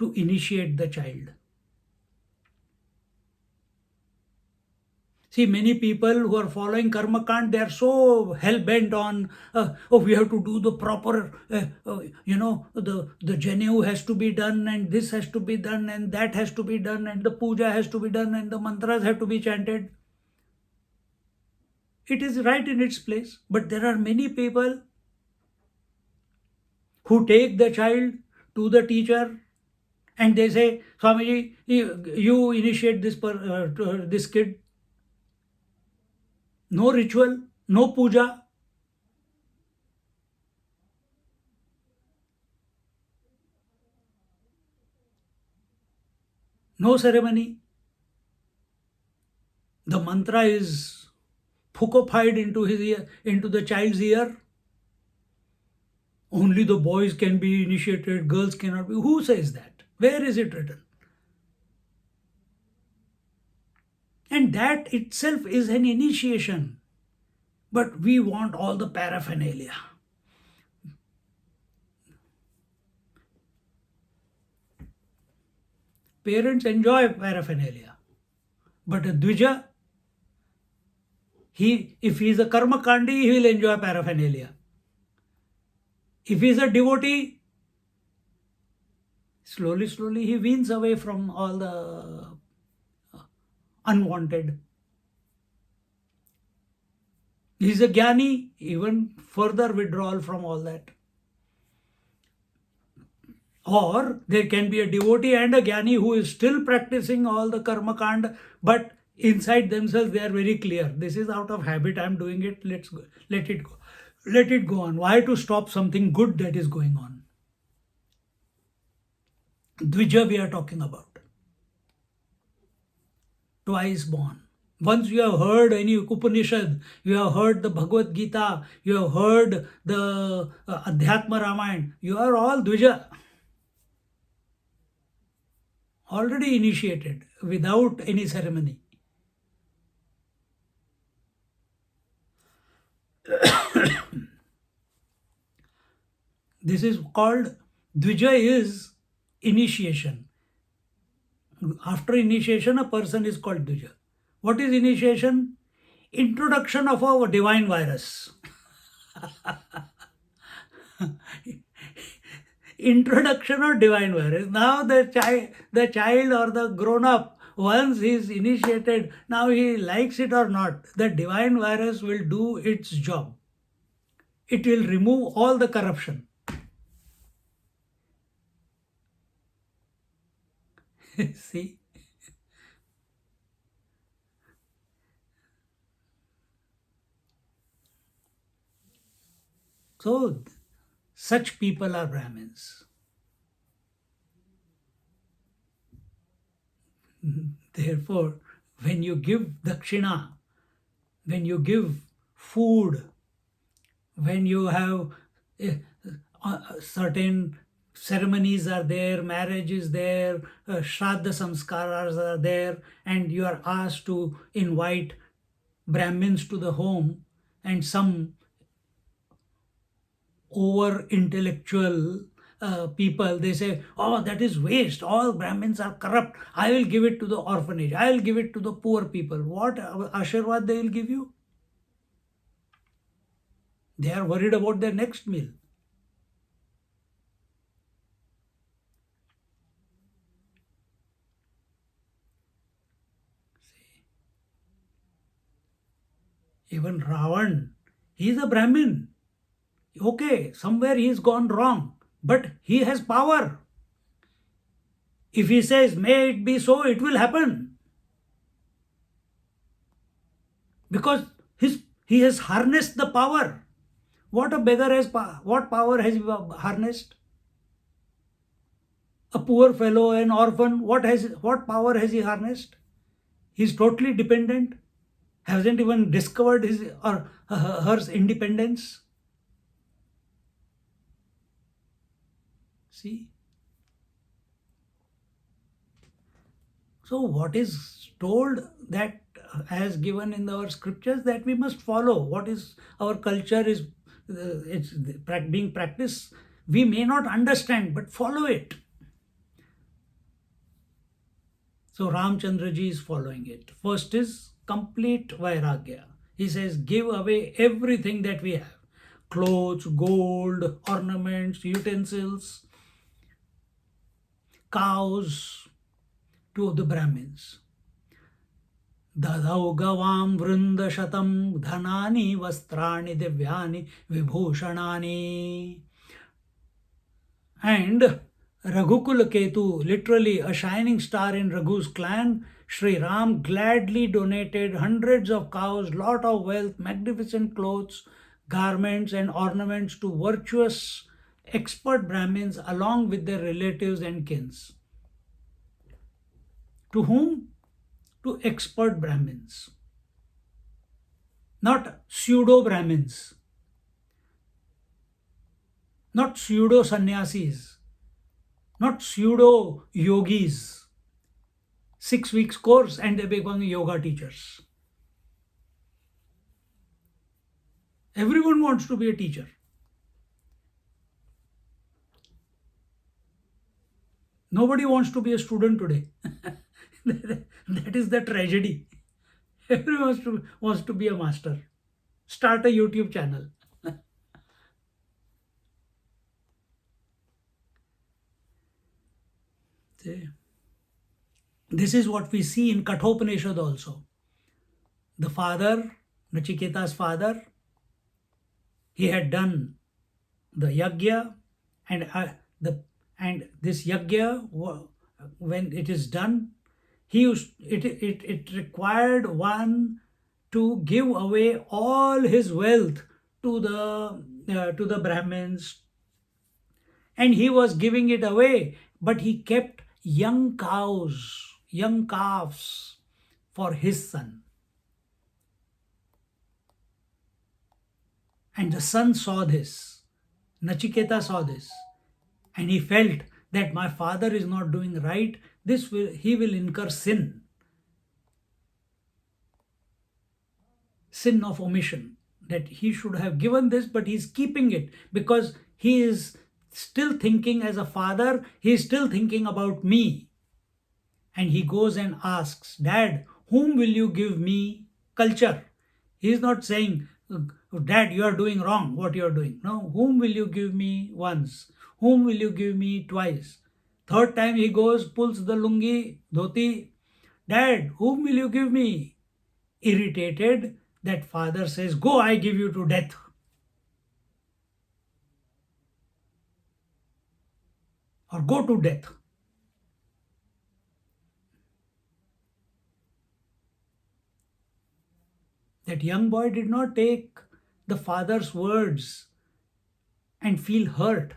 A: to initiate the child. See, many people who are following karma kand, they are so hell bent on, oh, we have to do the proper, the janu has to be done, and this has to be done, and that has to be done, and the puja has to be done, and the mantras have to be chanted. It is right in its place, but there are many people who take the child to the teacher and they say, Swamiji, you initiate this kid. No ritual, no puja. No ceremony. The mantra is phukofied into his ear, into the child's ear. Only the boys can be initiated, girls cannot be. Who says that? Where is it written? And that itself is an initiation. But we want all the paraphernalia. Parents enjoy paraphernalia. But a Dvija, if he is a karma kandi, he will enjoy paraphernalia. If he is a devotee, slowly he weans away from all the unwanted. He is a jnani, even further withdrawal from all that. Or there can be a devotee and a jnani who is still practicing all the karma kand, but inside themselves they are very clear. This is out of habit, I am doing it, let's go. Let it go. Let it go on. Why to stop something good that is going on? Dvija we are talking about. Twice born. Once you have heard any Upanishad, you have heard the Bhagavad Gita, you have heard the Adhyatma Ramayana, you are all Dvija. Already initiated without any ceremony. This is called Dvija is initiation. After initiation, a person is called Dvija. What is initiation? Introduction of a divine virus. Introduction of divine virus. Now the child or the grown-up, once he is initiated, now he likes it or not, the divine virus will do its job. It will remove all the corruption. See? So, such people are Brahmins. Therefore, when you give dakshina, when you give food, when you have certain ceremonies are there, marriage is there, shraddha samskaras are there, and you are asked to invite Brahmins to the home, and some over intellectual people, they say, oh, that is waste, all Brahmins are corrupt, I will give it to the orphanage, I will give it to the poor people. What ashirwad they will give you? They are worried about their next meal. Even Ravan, he is a Brahmin. Okay, somewhere he's gone wrong, but he has power. If he says, may it be so, it will happen. Because he has harnessed the power. What a beggar has, what power has he harnessed? A poor fellow, an orphan, what power has he harnessed? He's totally dependent, hasn't even discovered his or her independence. See? So what is told that as given in our scriptures that we must follow what is our culture is it's being practiced. We may not understand, but follow it. So Ramchandra ji is following it. First is complete vairagya. He says, give away everything that we have. Clothes, gold, ornaments, utensils, cows to the Brahmins. Dadau gavam vrindashatam dhanani vastrani divyani vibhushanani. And Raghukul Ketu, literally a shining star in Raghu's clan, Sri Ram gladly donated hundreds of cows, lot of wealth, magnificent clothes, garments and ornaments to virtuous, expert Brahmins along with their relatives and kins. To whom? To expert Brahmins. Not pseudo Brahmins, not pseudo sannyasis, not pseudo yogis. 6 weeks course and they become yoga teachers. Everyone wants to be a teacher. Nobody wants to be a student today. That is the tragedy. Everyone wants to be a master. Start a YouTube channel. See? This is what we see in Kathopanishad also. The father, Nachiketa's father, he had done the yagya, and this yagya, when it is done, it required one to give away all his wealth to the Brahmins, and he was giving it away, but he kept young cows, young calves for his son. And the son saw this, Nachiketa saw this, and he felt that my father is not doing right, he will incur sin of omission, that he should have given this, but he's keeping it because he is still thinking as a father, he is still thinking about me. And he goes and asks, Dad, whom will you give me culture? He is not saying, Dad, you are doing wrong what you are doing. No, whom will you give me once? Whom will you give me twice? Third time he goes, pulls the lungi, dhoti. Dad, whom will you give me? Irritated, that father says, go, I give you to death. Or go to death. That young boy did not take the father's words and feel hurt.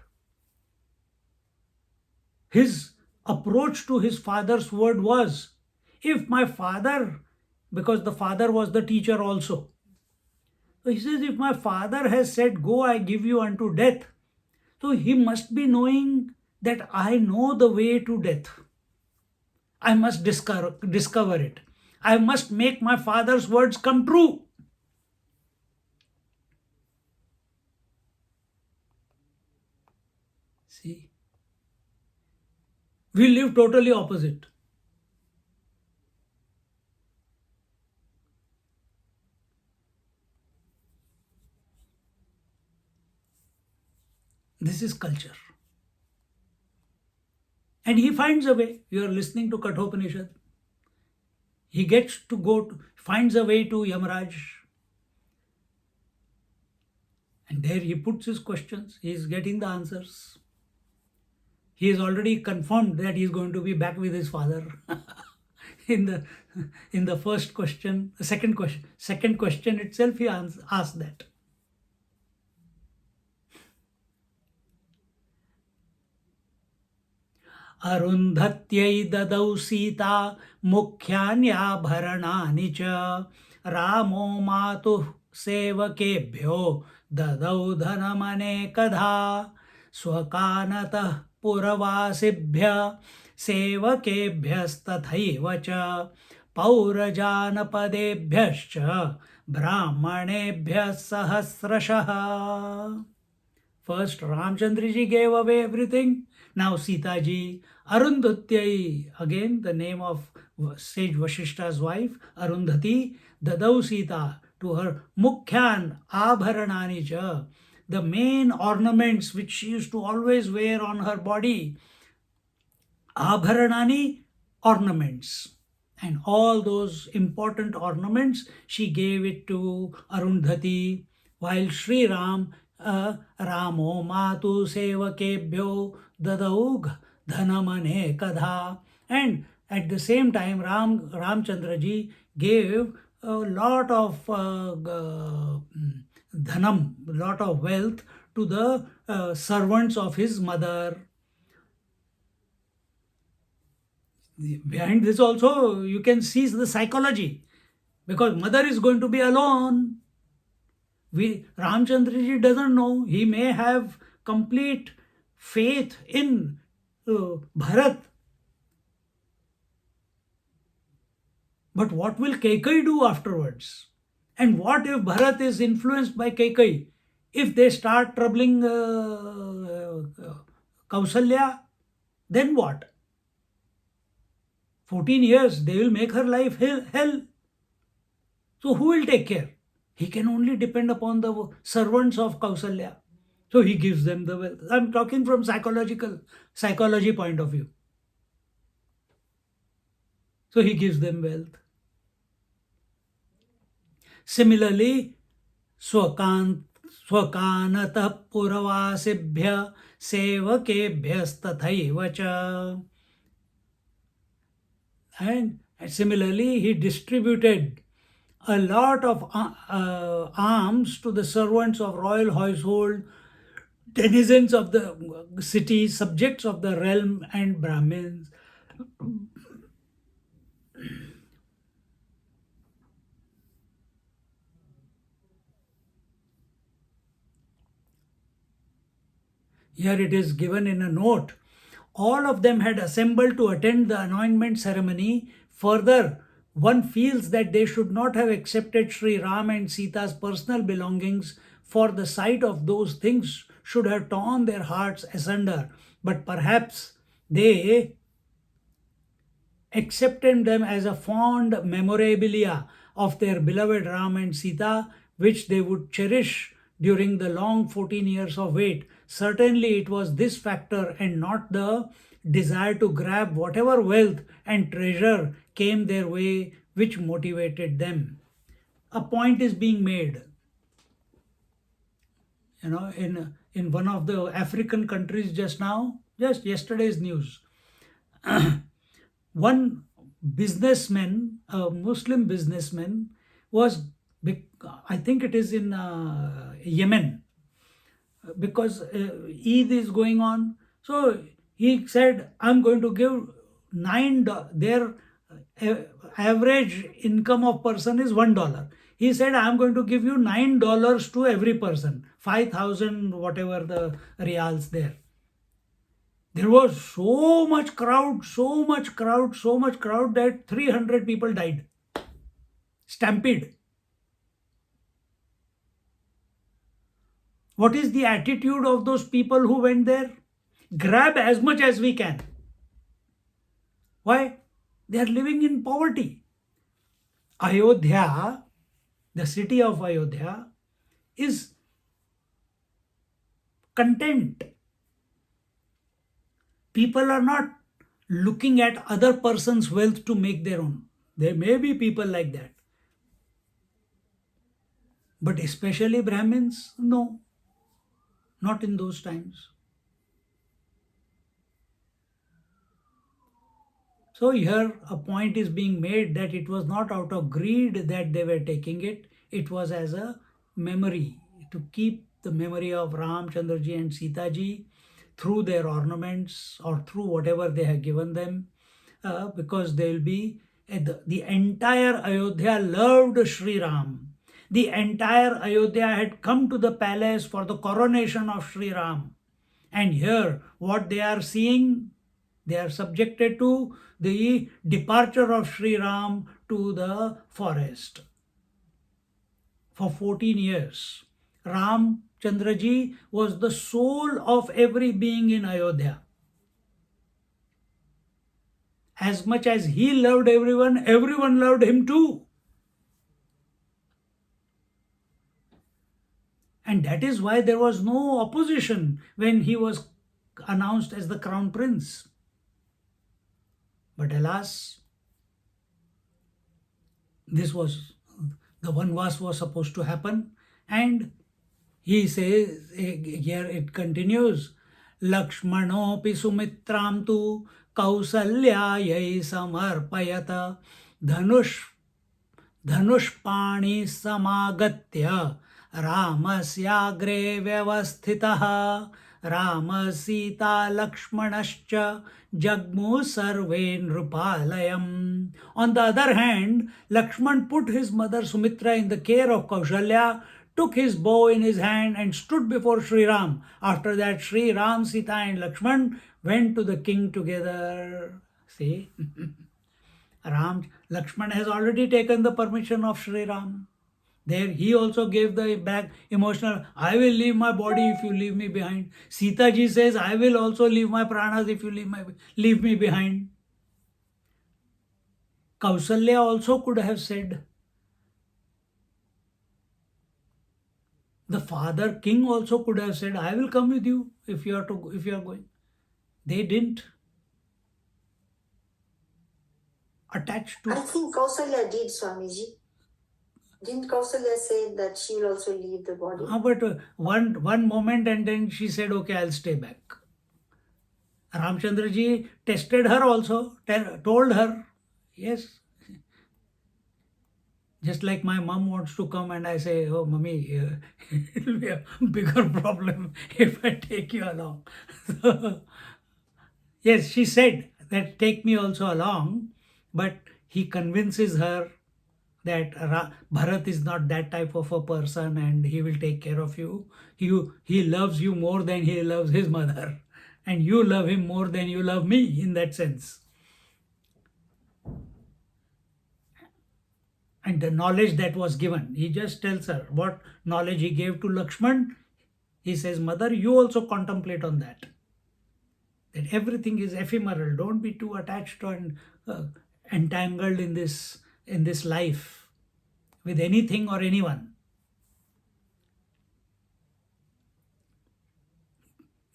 A: His approach to his father's word was, if my father, because the father was the teacher also, so he says, if my father has said, go, I give you unto death, so he must be knowing that I know the way to death. I must discover it. I must make my father's words come true. See, we live totally opposite. This is culture. And he finds a way. You are listening to Kathopanishad. He gets to finds a way to Yamaraj. And there he puts his questions, he is getting the answers. He is already confirmed that he is going to be back with his father. in the in the first question, the second question itself, he asked that. अरुन्धत्यै ददौ सीता मुख्यान्याभरणानि च रामो मातुः सेवकेभ्यो ददौ धनमनेकधा स्वकानतः पुरवासिभ्य सेवकेभ्यस्तथैव च पौरजानपदेभ्यश्च ब्राह्मणेभ्यः सहस्रशः. First, Ramchandraji gave away everything. Now Sitaji, Arundhatyai, again the name of sage Vashishta's wife, Arundhati, Dadau Sita, to her Mukhyan Abharanani cha, the main ornaments which she used to always wear on her body. Abharanani, ornaments. And all those important ornaments, she gave it to Arundhati, while Sri Ram, Ramo Matu Sevakebhyo Dadaug Dhanamane Kadha. And at the same time, Ramchandraji gave a lot of dhanam, lot of wealth to the servants of his mother. Behind this also you can see the psychology, because mother is going to be alone. Ramchandraji doesn't know. He may have complete faith in Bharat. But what will Kekai do afterwards? And what if Bharat is influenced by Kekai? If they start troubling Kausalya, then what? 14 years, they will make her life hell. So who will take care? He can only depend upon the servants of Kausalya. So he gives them the wealth. I'm talking from psychology point of view. So he gives them wealth. Similarly, Swakanatah Puravasibhya Sevakebhyastathaiva cha. And similarly, he distributed a lot of alms to the servants of royal household, denizens of the city, subjects of the realm, and Brahmins. Here it is given in a note. All of them had assembled to attend the anointment ceremony. Further, one feels that they should not have accepted Sri Ram and Sita's personal belongings, for the sight of those things should have torn their hearts asunder. But perhaps they accepted them as a fond memorabilia of their beloved Ram and Sita, which they would cherish during the long 14 years of wait. Certainly it was this factor and not the desire to grab whatever wealth and treasure came their way which motivated them. A point is being made. In one of the African countries just yesterday's news, one businessman, a Muslim businessman, I think it is in Yemen, because Eid is going on. So he said, I'm going to give their average income of person is $1. He said, I'm going to give you $9 to every person, 5,000 whatever the reals there. There was so much crowd that 300 people died. Stampede. What is the attitude of those people who went there? Grab as much as we can. Why? They are living in poverty. Ayodhya, the city of Ayodhya, is content. People are not looking at other person's wealth to make their own. There may be people like that. But especially Brahmins, no. Not in those times. So here a point is being made that it was not out of greed that they were taking it. It was as a memory, to keep the memory of Ram Chandraji and Sitaji through their ornaments or through whatever they have given them, because they will be the entire Ayodhya loved Sri Ram. The entire Ayodhya had come to the palace for the coronation of Sri Ram. And here, what they are seeing, they are subjected to the departure of Sri Ram to the forest for 14 years. Ram Chandraji was the soul of every being in Ayodhya. As much as he loved everyone, everyone loved him too. And that is why there was no opposition when he was announced as the crown prince. But alas, this was the Vanvas was supposed to happen, and he says here it continues, Lakshmanopi Sumitram tu Kausalyayai samarpayata dhanushpani samagatya Ramasya vyavasthitah Rama Sita Lakshmanascha Jagmu Sarve Nrupalayam. On the other hand, Lakshman put his mother Sumitra in the care of Kaushalya, took his bow in his hand and stood before Sri Ram. After that, Sri Ram, Sita and Lakshman went to the king together. See, Lakshman has already taken the permission of Sri Ram. There he also gave the back emotional, I will leave my body if you leave me behind. Sita ji says, I will also leave my pranas if you leave me behind. Kausalya also could have said. The father king also could have said, I will come with you if you are going. They didn't. Attached to.
B: I think Kausalya did, Swamiji. Didn't Kausalya say that she will also leave the body?
A: But one moment and then she said, okay, I'll stay back. Ramchandraji tested her also, told her, yes. Just like my mom wants to come and I say, oh, mommy, it will be a bigger problem if I take you along. So, yes, she said that take me also along, but he convinces her that Bharat is not that type of a person and he will take care of you. He loves you more than he loves his mother. And you love him more than you love me in that sense. And the knowledge that was given, he just tells her what knowledge he gave to Lakshman. He says, mother, you also contemplate on that. That everything is ephemeral. Don't be too attached and entangled in this life with anything or anyone.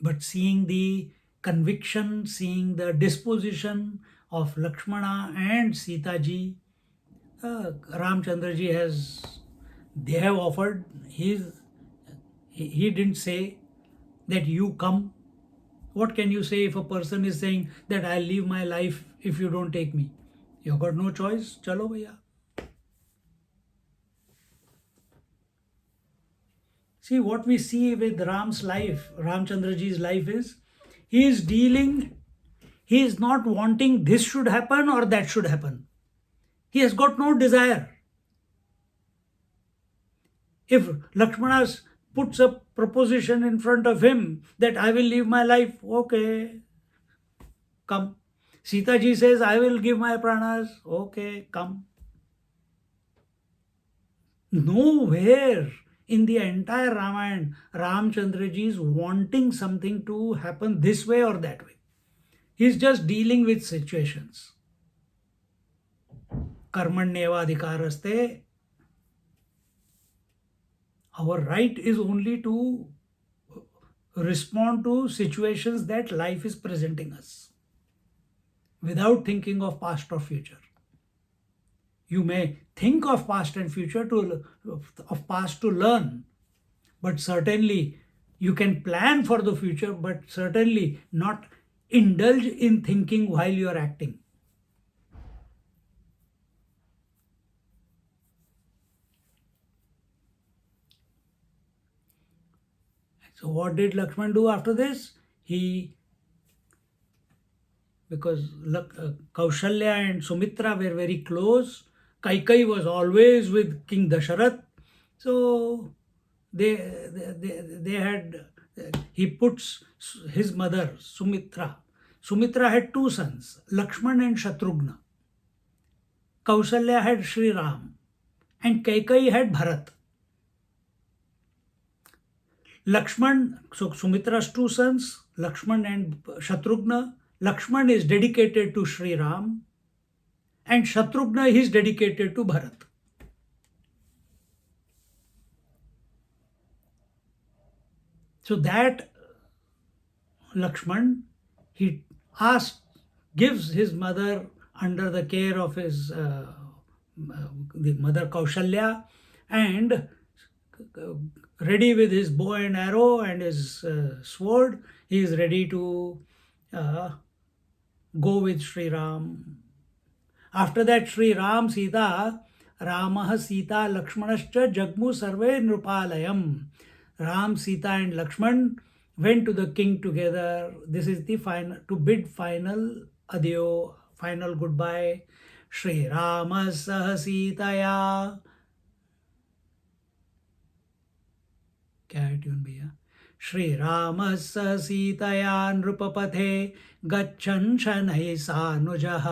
A: But seeing the conviction, seeing the disposition of Lakshmana and Sitaji, Ramchandraji they have offered, he didn't say that you come. What can you say if a person is saying that I'll leave my life if you don't take me? You've got no choice. Chalo bhaiya. See, what we see with Ram's life, Ramchandraji's life is, he is not wanting this should happen or that should happen. He has got no desire. If Lakshmana puts a proposition in front of him that I will leave my life, okay, come. Sitaji says, I will give my pranas, okay, come. Nowhere in the entire Ramayana, Ramchandraji is wanting something to happen this way or that way. He's just dealing with situations. Karmanyeva adhikaraste. Our right is only to respond to situations that life is presenting us without thinking of past or future. You may think of past and future of past to learn, but certainly You can plan for the future, but certainly not indulge in thinking while you are acting. So what did Lakshman do after this? Because Kaushalya and Sumitra were very close. Kaikai was always with King Dasharath. So they had, he puts his mother, Sumitra. Sumitra had two sons, Lakshman and Shatrughna. Kaushalya had Sri Ram. And Kaikai had Bharat. Lakshman, so Sumitra's two sons, Lakshman and Shatrughna. Lakshman is dedicated to Sri Ram, and Shatrughna is dedicated to Bharat. So that Lakshman, he gives his mother under the care of his the mother Kaushalya, and ready with his bow and arrow and his sword, he is ready to go with Sri Ram. After that, Sri Ram, Sita, Ramah, Sita, Lakshmanascha, Jagmu, Sarve, Nrupalayam. Ram, Sita, and Lakshman went to the king together. This is the final, to bid final adieu, final goodbye. Sri Rama Sah Sitaya. क्या है tune भैया? श्री राम स सीतया नृपपथे गच्छन् शनैः सानुजः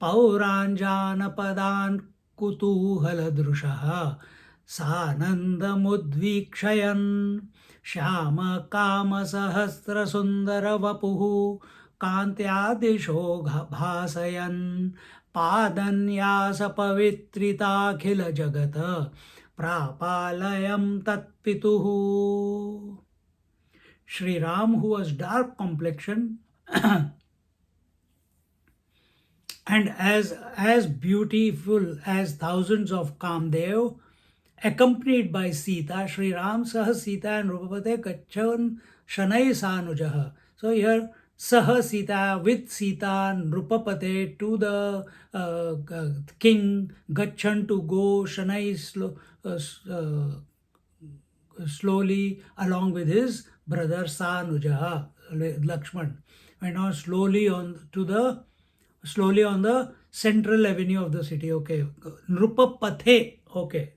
A: पौराञ्जानपदान् कुतूहलदृशः सानन्दमुद्वीक्षयन् श्यामकामसहस्रसुन्दरवपुः कान्त्या दिशो भासयन् पादन्यासपवित्रिताखिलजगत् प्रापालयं तत्पितुः. Sri Ram, who was dark complexion and as beautiful as thousands of Kamdev, accompanied by Sita, Sri Ram Sah Sita and Rupapate Gachan Shanai Sanujaha. So here Sah Sita, with Sita, Nrupapate to the king, Gachan to go, Shanai slowly along with his brother Sanujaha, Lakshman, went on slowly on the central avenue of the city. Okay, Nrupapathe. Okay,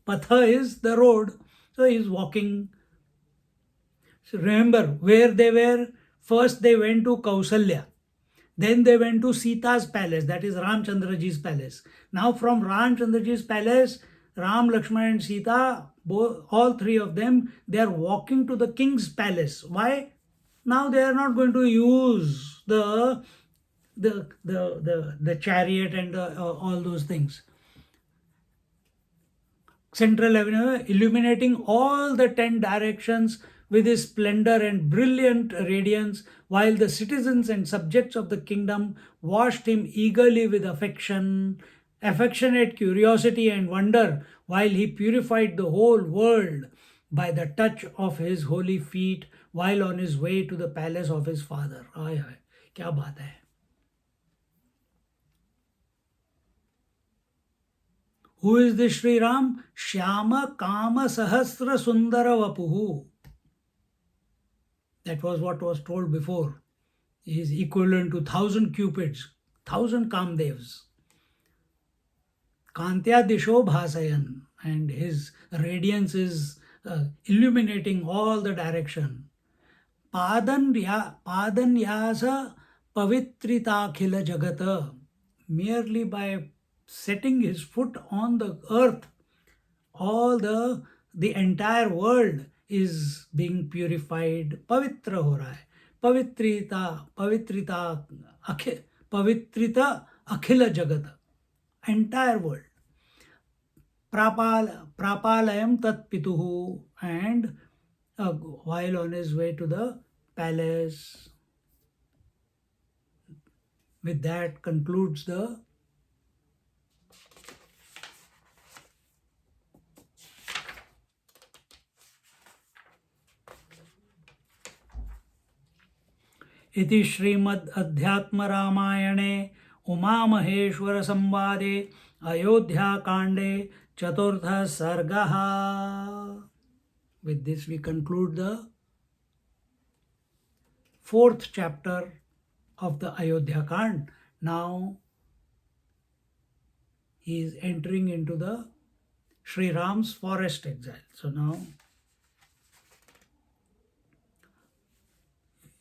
A: Patha is the road, so he is walking. So remember where they were. First they went to Kausalya, then they went to Sita's palace, that is Ramchandraji's palace. Now from Ramchandraji's palace, Ram, Lakshman and Sita, all three of them, they are walking to the king's palace. Why? Now they are not going to use the chariot and all those things. Central Avenue, illuminating all the 10 directions with his splendor and brilliant radiance, while the citizens and subjects of the kingdom watched him eagerly with affectionate curiosity and wonder, while he purified the whole world by the touch of his holy feet while on his way to the palace of his father. Ay, ay, kya baat hai. Who is this Sri Ram? Shyama Kama Sahasra Sundara Vapuhu. That was what was told before. He is equivalent to 1,000 cupids, 1,000 Kamdevs. Kantya Disho Bhasayan, and his radiance is illuminating all the direction. Padanyasa Pavitritakhila Jagata, merely by setting his foot on the earth, all the entire world is being purified. Pavitra ho raha hai. Pavitrita akhila jagat, entire world. Prapalayam tat pituhu, and while on his way to the palace. With that concludes the इति श्रीमद् अध्यात्म रामायणे उमामहेश्वर संवादे अयोध्याकांडे चतुर्थः सर्गः. With this we conclude the fourth chapter of the Ayodhyakand. Now he is entering into the Sri Ram's forest exile. So now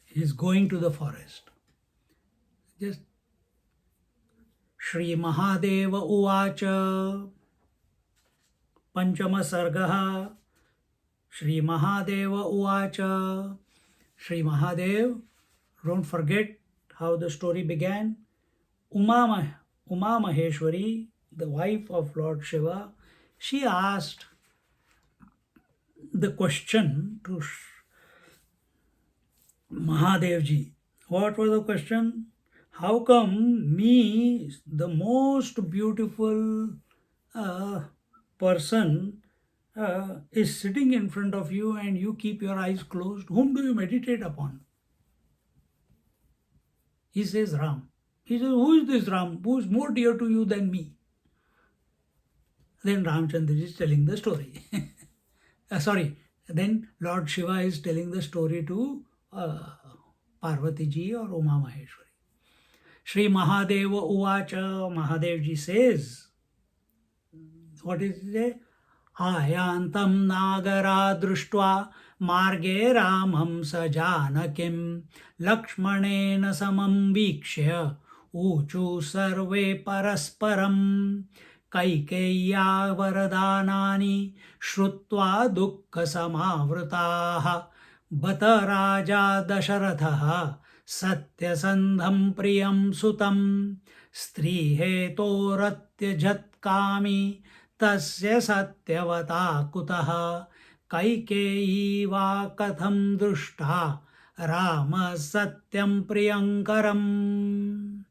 A: he is going to the forest. Just Shri Mahadeva Uvacha Panchama Sargaha. Shri Mahadeva Uvacha. Shri Mahadev, don't forget how the story began. Uma Maheshwari, the wife of Lord Shiva, she asked the question to Mahadevji. What was the question? How come me, the most beautiful person, is sitting in front of you and you keep your eyes closed? Whom do you meditate upon? He says Ram. He says, who is this Ram? Who is more dear to you than me? Then Ramchandra is telling the story. Then Lord Shiva is telling the story to Parvati ji or Uma Maheshwari. Shri Mahadeva Uvacha, Mahadevji says, what is it? Ayantam Nagara Društva Marge Ramam Sajanakim Lakshmanena Samam Vikshya Uchu Sarve Parasparam Kaikeya Varadanani Shrutva Dukkha Samavrataha Bata Raja Dasharatha Satyasandham Priyam Sutam Stri Hetoratya Jatkami Tasya Satyavata Kutaha Kaikeyi Va Katham Drushta Rama Satyam Priyankaram.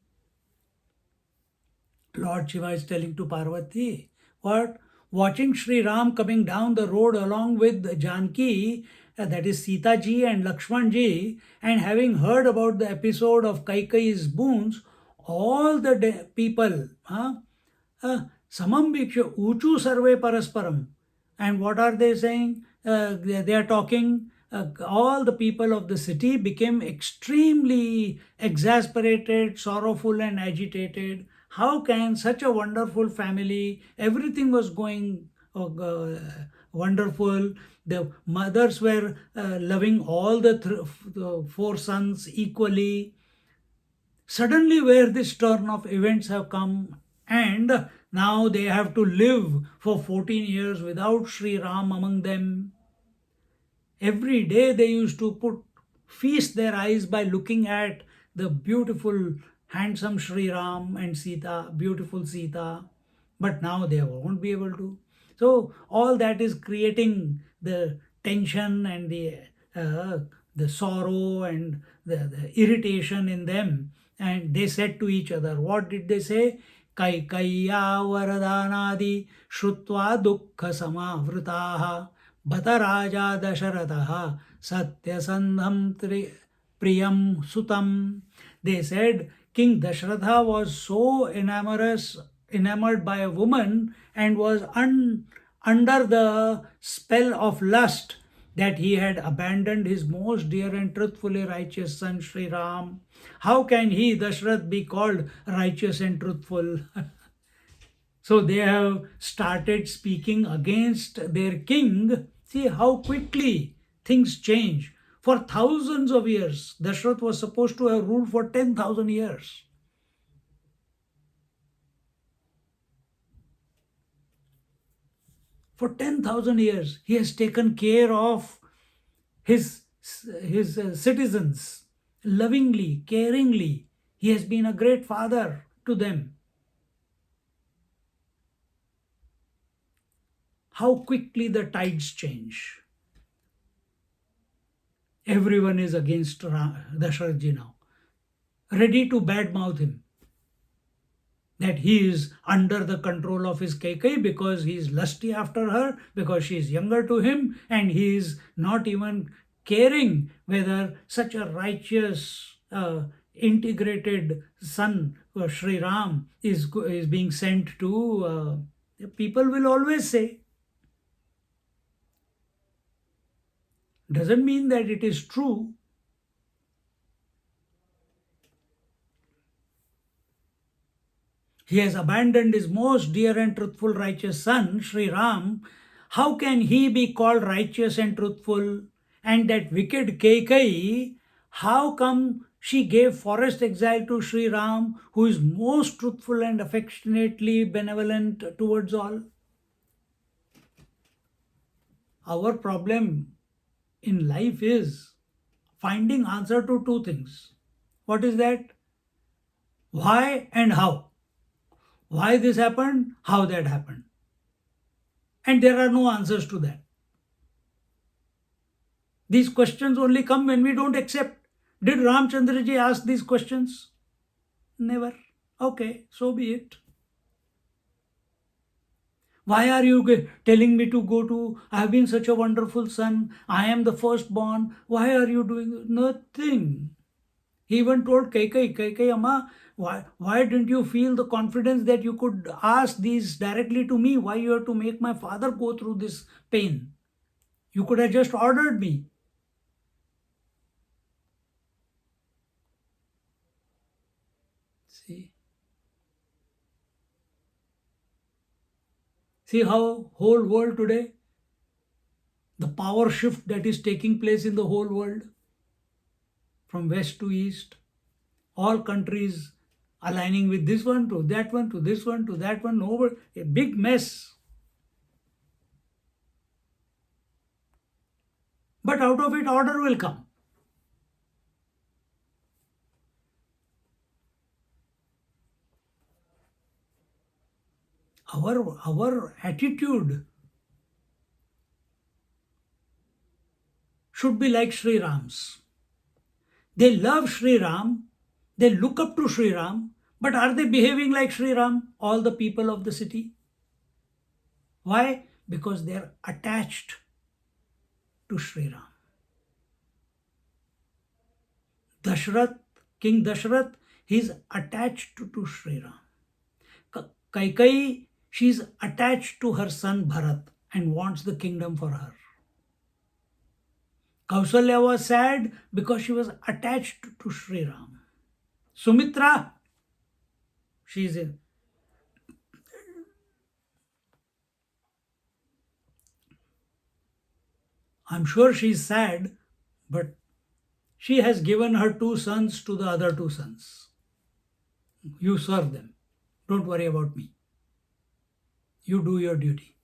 A: Lord Shiva is telling to Parvati, what? Watching Sri Ram coming down the road along with Janki, that is Sitaji and Lakshmanji, and having heard about the episode of Kaikeyi's boons, all the people, Samam Bhiksha Uchu Sarve Parasparam. And what are they saying? They are talking, all the people of the city became extremely exasperated, sorrowful and agitated. How can such a wonderful family, everything was going wonderful. The mothers were loving all the four sons equally. Suddenly where this turn of events have come, and now they have to live for 14 years without Sri Ram among them. Every day they used to feast their eyes by looking at the beautiful, handsome Sri Ram and Sita, beautiful Sita. But now they won't be able to. So all that is creating the tension and the sorrow and the irritation in them. And they said to each other, what did they say? Kaikaiya Varadanadi Shrutva Dukkha Samavritaha Bata Raja Dasharataha Satyasandham Priyam Sutam. They said King Dashratha was so enamored by a woman and was under the spell of lust that he had abandoned his most dear and truthfully righteous son Sri Ram. How can he, Dashrath, be called righteous and truthful? So they have started speaking against their king. See how quickly things change. For thousands of years, Dashrath was supposed to have ruled for 10,000 years. For 10,000 years, he has taken care of his citizens lovingly, caringly. He has been a great father to them. How quickly the tides change. Everyone is against Dasharathji now, ready to badmouth him, that he is under the control of his Kaikeyi because he is lusty after her, because she is younger to him, and he is not even caring whether such a righteous integrated son, Sri Ram, is being sent to, people will always say. Doesn't mean that it is true. He has abandoned his most dear and truthful righteous son, Sri Ram. How can he be called righteous and truthful? And that wicked Kekai, how come she gave forest exile to Sri Ram, who is most truthful and affectionately benevolent towards all? Our problem in life is finding answer to two things. What is that? Why and how. Why this happened, how that happened. And there are no answers to that. These questions only come when we don't accept. Did Ramchandraji ask these questions? Never. Okay, so be it. Why are you telling me to go to? I have been such a wonderful son. I am the firstborn. Why are you doing nothing? He even told Kaikai, Amma, why didn't you feel the confidence that you could ask these directly to me? Why you have to make my father go through this pain? You could have just ordered me. See how whole world today, the power shift that is taking place in the whole world, from west to east, all countries aligning with this one to that one to this one to that one, over a big mess. But out of it, order will come. Our attitude should be like Sri Ram's. They love Sri Ram, they look up to Sri Ram, but are they behaving like Sri Ram, all the people of the city? Why? Because they are attached to Sri Ram. Dashrath, King Dashrath, he is attached to Sri Ram. Kaikai, she is attached to her son Bharat and wants the kingdom for her. Kausalya was sad because she was attached to Sri Ram. Sumitra, she is in. I'm sure she is sad, but she has given her two sons to the other two sons. You serve them. Don't worry about me. You do your duty.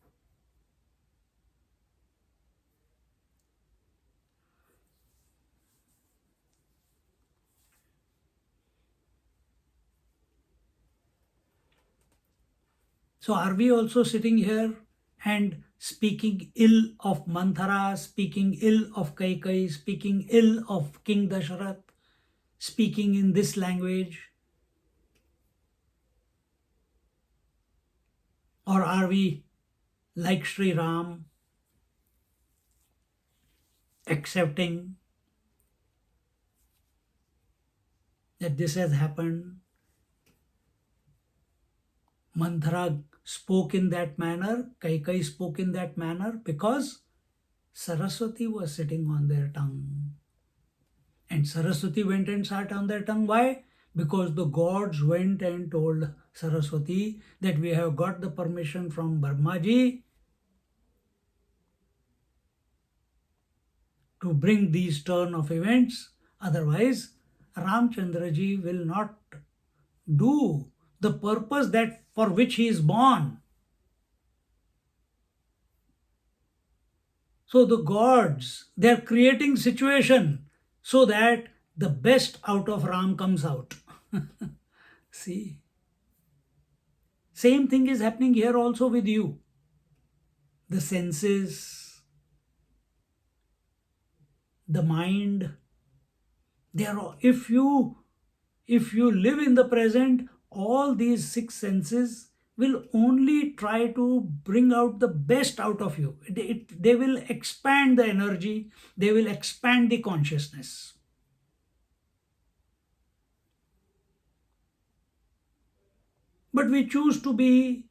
A: So are we also sitting here and speaking ill of Manthara, speaking ill of Kaikai, speaking ill of King Dasharath, speaking in this language? Or are we like Sri Ram, accepting that this has happened? Manthara spoke in that manner, Kaikai spoke in that manner because Saraswati was sitting on their tongue. And Saraswati went and sat on their tongue. Why? Because the gods went and told Saraswati that we have got the permission from Brahmaji to bring these turn of events. Otherwise, Ramchandraji will not do the purpose that for which he is born. So the gods, they are creating situation so that the best out of Ram comes out. See, same thing is happening here also with you. The senses, the mind, they are all, if you live in the present, all these six senses will only try to bring out the best out of you. They will expand the energy, they will expand the consciousness. But we choose to be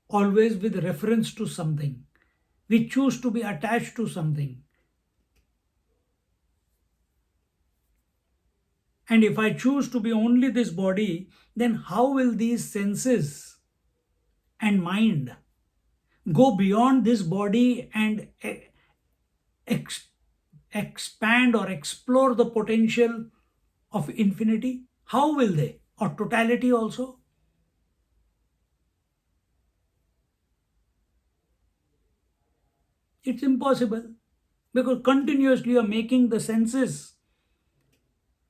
A: always with reference to something. We choose to be attached to something. And if I choose to be only this body, then how will these senses and mind go beyond this body and ex- expand or explore the potential of infinity? How will they? Or totality also? It's impossible, because continuously you are making the senses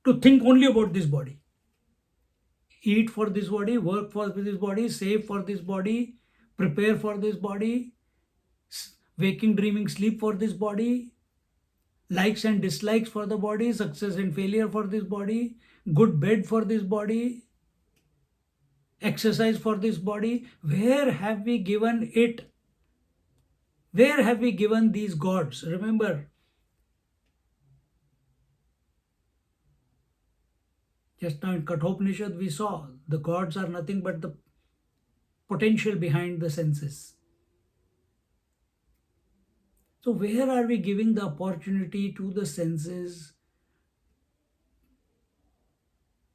A: to think only about this body. Eat for this body, work for this body, save for this body, prepare for this body, waking, dreaming, sleep for this body, likes and dislikes for the body, success and failure for this body, good bed for this body, exercise for this body. Where have we given it? Where have we given these gods? Remember, just now in Kathopanishad we saw the gods are nothing but the potential behind the senses. So, where are we giving the opportunity to the senses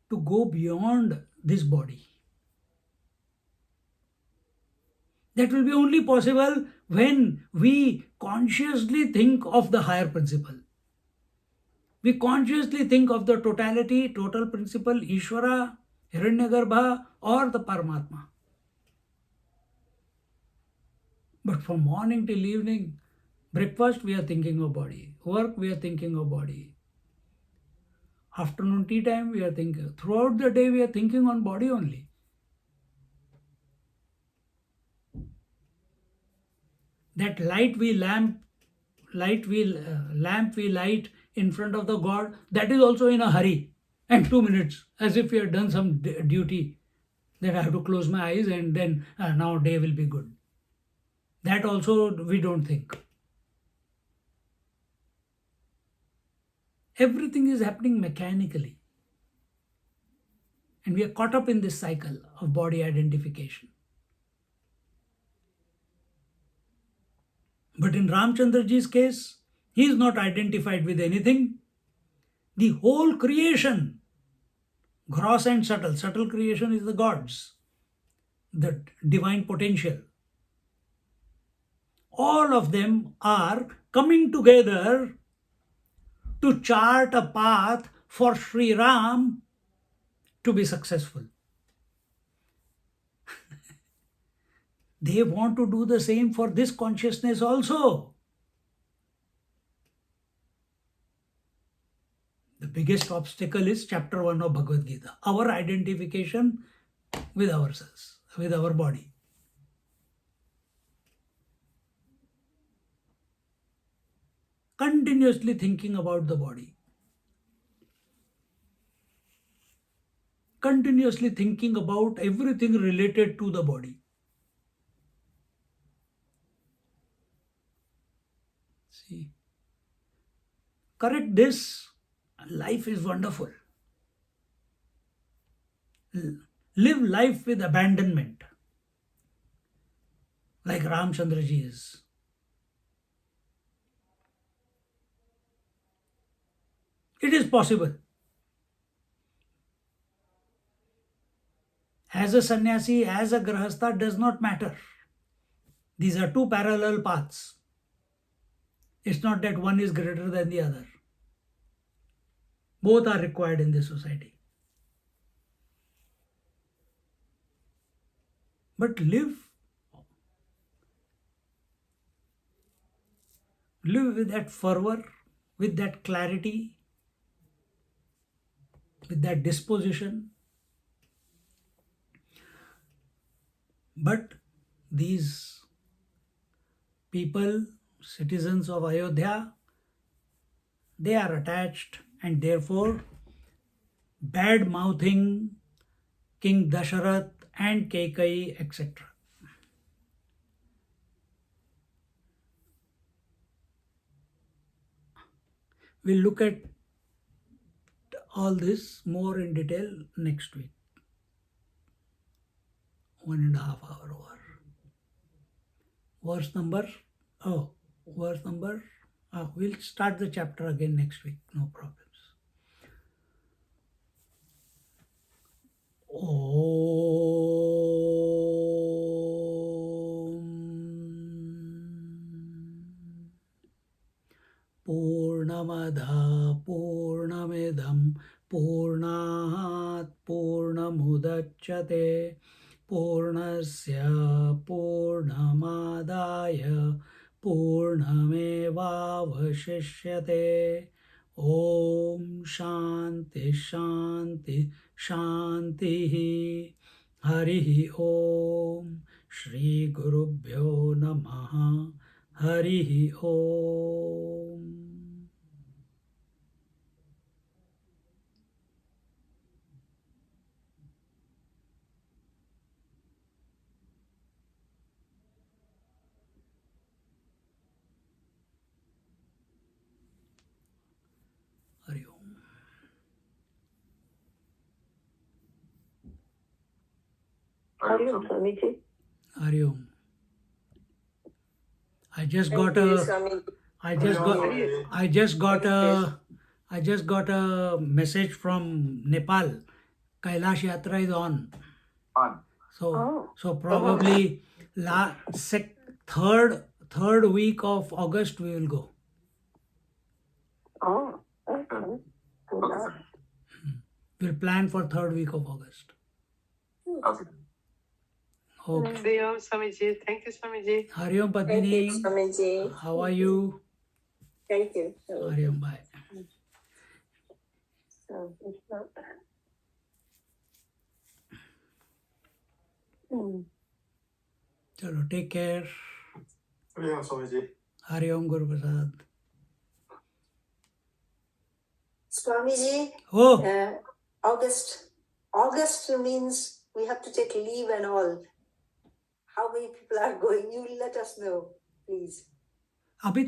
A: to go beyond this body? That will be only possible when we consciously think of the higher principle. We consciously think of the totality, total principle, Ishvara, Hiranyagarbha, or the Paramatma. But from morning till evening, breakfast we are thinking of body, work we are thinking of body, afternoon tea time we are thinking, throughout the day we are thinking on body only. That lamp we light in front of the god, that is also in a hurry, and 2 minutes, as if we have done some duty, that I have to close my eyes and then now day will be good. That also we don't think. Everything is happening mechanically, and we are caught up in this cycle of body identification. But in Ramchandraji's case, he is not identified with anything. The whole creation, gross and subtle creation is the gods, the divine potential. All of them are coming together to chart a path for Sri Ram to be successful. They want to do the same for this consciousness also. The biggest obstacle is chapter 1 of Bhagavad Gita, our identification with ourselves, with our body. Continuously thinking about the body, continuously thinking about everything related to the body. See, correct this, life is wonderful. Live life with abandonment, like Ramchandraji is. It is possible. As a sannyasi, as a grahastha, does not matter. These are two parallel paths. It's not that one is greater than the other. Both are required in this society. But live with that fervor, with that clarity, with that disposition. But these people, citizens of Ayodhya, they are attached, and therefore bad mouthing King Dasharath and Kekai, etc. We'll look at all this more in detail next week. 1.5 hour over. Verse number, we'll start the chapter again next week, no problems. Purnamada Purnamidam Purnat Purnamudachyate Purnasya Purnamadaya Purnamevavashishyate. Om Shanti Shanti Shanti. Harihi Om. Shri Gurubhyo Namaha. Harihi Om. Hari Om.
B: Hari Om, Swamiji.
A: Hari Om. I just got a message from Nepal. Kailash Yatra is on. So probably third week of August we will go.
B: Oh, okay.
A: We'll plan for third week of August. Okay.
C: Hari Om, Swamiji. Thank you, Swamiji.
A: Hari Om
B: Thank
A: Padmini.
B: you, Swamiji.
A: How are you?
B: Thank you.
A: Hari Om, bye.
B: So, it's not...
A: Chalo, take care.
D: Hari Om, Swamiji.
A: Hari Om Guru Prasad.
B: Swamiji,
A: Oh,
B: August means we have to take leave and all. How many people are going? You let us know, please.
A: अभी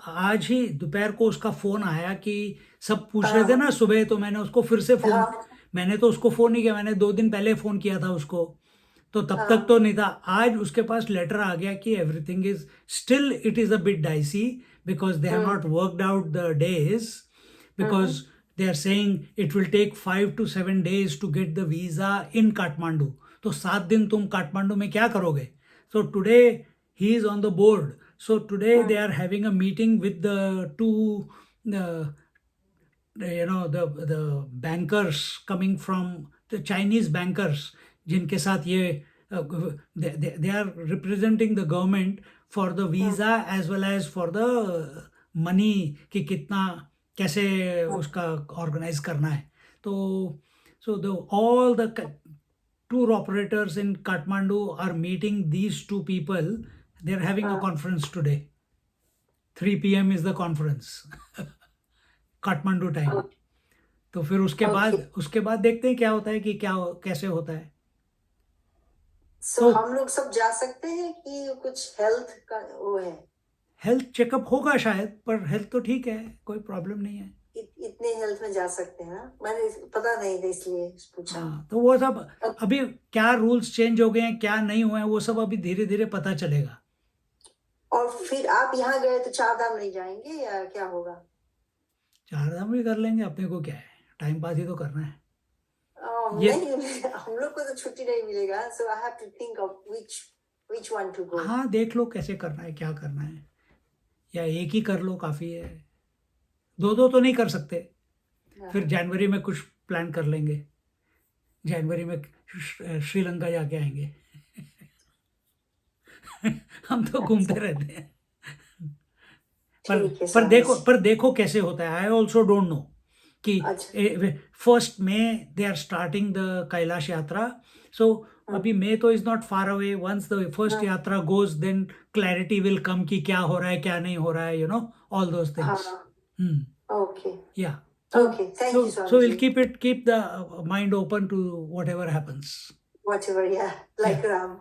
A: आज ही दोपहर को उसका phone आया कि सब पूछ रहे थे ना सुबह, तो मैंने उसको फिर से मैंने तो उसको फोन नहीं किया, मैंने 2 दिन पहले फोन किया था उसको, तो तब तक तो नहीं था. आज उसके पास लेटर आ गया कि everything is still, it is a bit dicey because they have not worked out the days, because they are saying it will take 5 to 7 days to get the visa in Kathmandu. तो 7 दिन तुम काठमांडू में क्या करोगे? So today he is on the board. So today they are having a meeting with the two, the bankers coming from the Chinese bankers, जिनके साथ ये they are representing the government for the visa as well as for the money कि कितना कैसे उसका organise करना है. तो all the tour operators in Kathmandu are meeting these two people. They are having a conference today. 3 p.m. is the conference. Kathmandu time. तो फिर उसके बाद देखते हैं क्या होता है कि कैसे होता है.
B: So हम लोग सब जा सकते हैं कि कुछ हेल्थ का वो है?
A: हेल्थ चेकअप होगा शायद, पर हेल्थ तो ठीक है, कोई प्रॉब्लम नहीं है.
B: इतने हेल्थ में जा सकते हैं? मैंने पता नहीं था इसलिए पूछा.
A: हाँ, तो वो सब अभी क्या रूल्स चेंज हो गए हैं, क्या नहीं हुए हैं, वो सब अभी धीरे धीरे पता चलेगा.
B: और फिर आप यहाँ गए तो 4 धाम नहीं जाएंगे या क्या होगा?
A: 4 धाम भी कर लेंगे, अपने को क्या है, टाइम पास ही तो करना है.
B: नहीं, हम लोग को तो छुट्टी नहीं मिलेगा. So I have to think of which one to go.
A: हाँ, देख लो कैसे करना है, क्या करना है, या एक ही कर लो काफी है. 2 तो नहीं कर सकते. फिर जनवरी में कुछ प्लान कर लेंगे. जनवरी में श्रीलंका जाके आएंगे. हम तो घूमते रहते हैं. पर देखो कैसे होता है. आई ऑल्सो डोंट नो कि फर्स्ट में they are starting the Kailash Yatra. So अभी मे तो is not far away. Once the first Yatra goes then clarity will come कि क्या हो रहा है क्या नहीं हो रहा है, all those things.
B: Okay.
A: Yeah.
B: Okay. Thank you, Swamiji.
A: So we'll keep the mind open to whatever happens.
B: Whatever, yeah. Like Ram.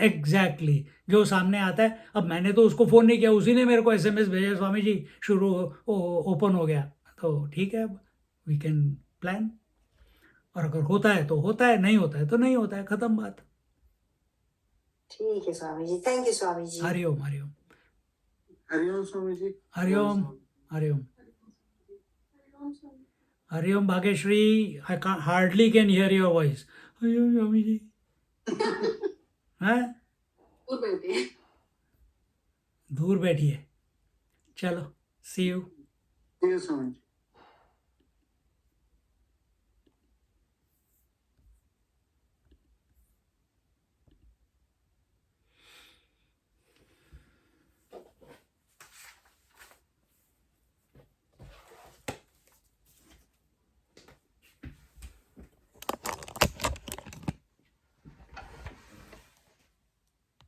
A: Exactly. जो सामने आता है. अब मैंने तो उसको फोन नहीं किया, उसी ने मेरे को SMS भेजा, स्वामी जी शुरू ओपन हो गया. तो ठीक है, वी कैन प्लान, और अगर होता है तो होता है, नहीं होता है तो नहीं होता है, खत्म बात.
B: ठीक है स्वामी जी, थैंक यू स्वामी जी.
A: हरिओम हरिओम
D: हरिओम स्वामी जी.
A: हरिओम हरिओम हरिओम Bhagyashree. I hardly can hear your voice. हरिओम स्वामी जी. हैं? दूर बैठिए. चलो, सी यू.
D: ठीक है स्वामी जी.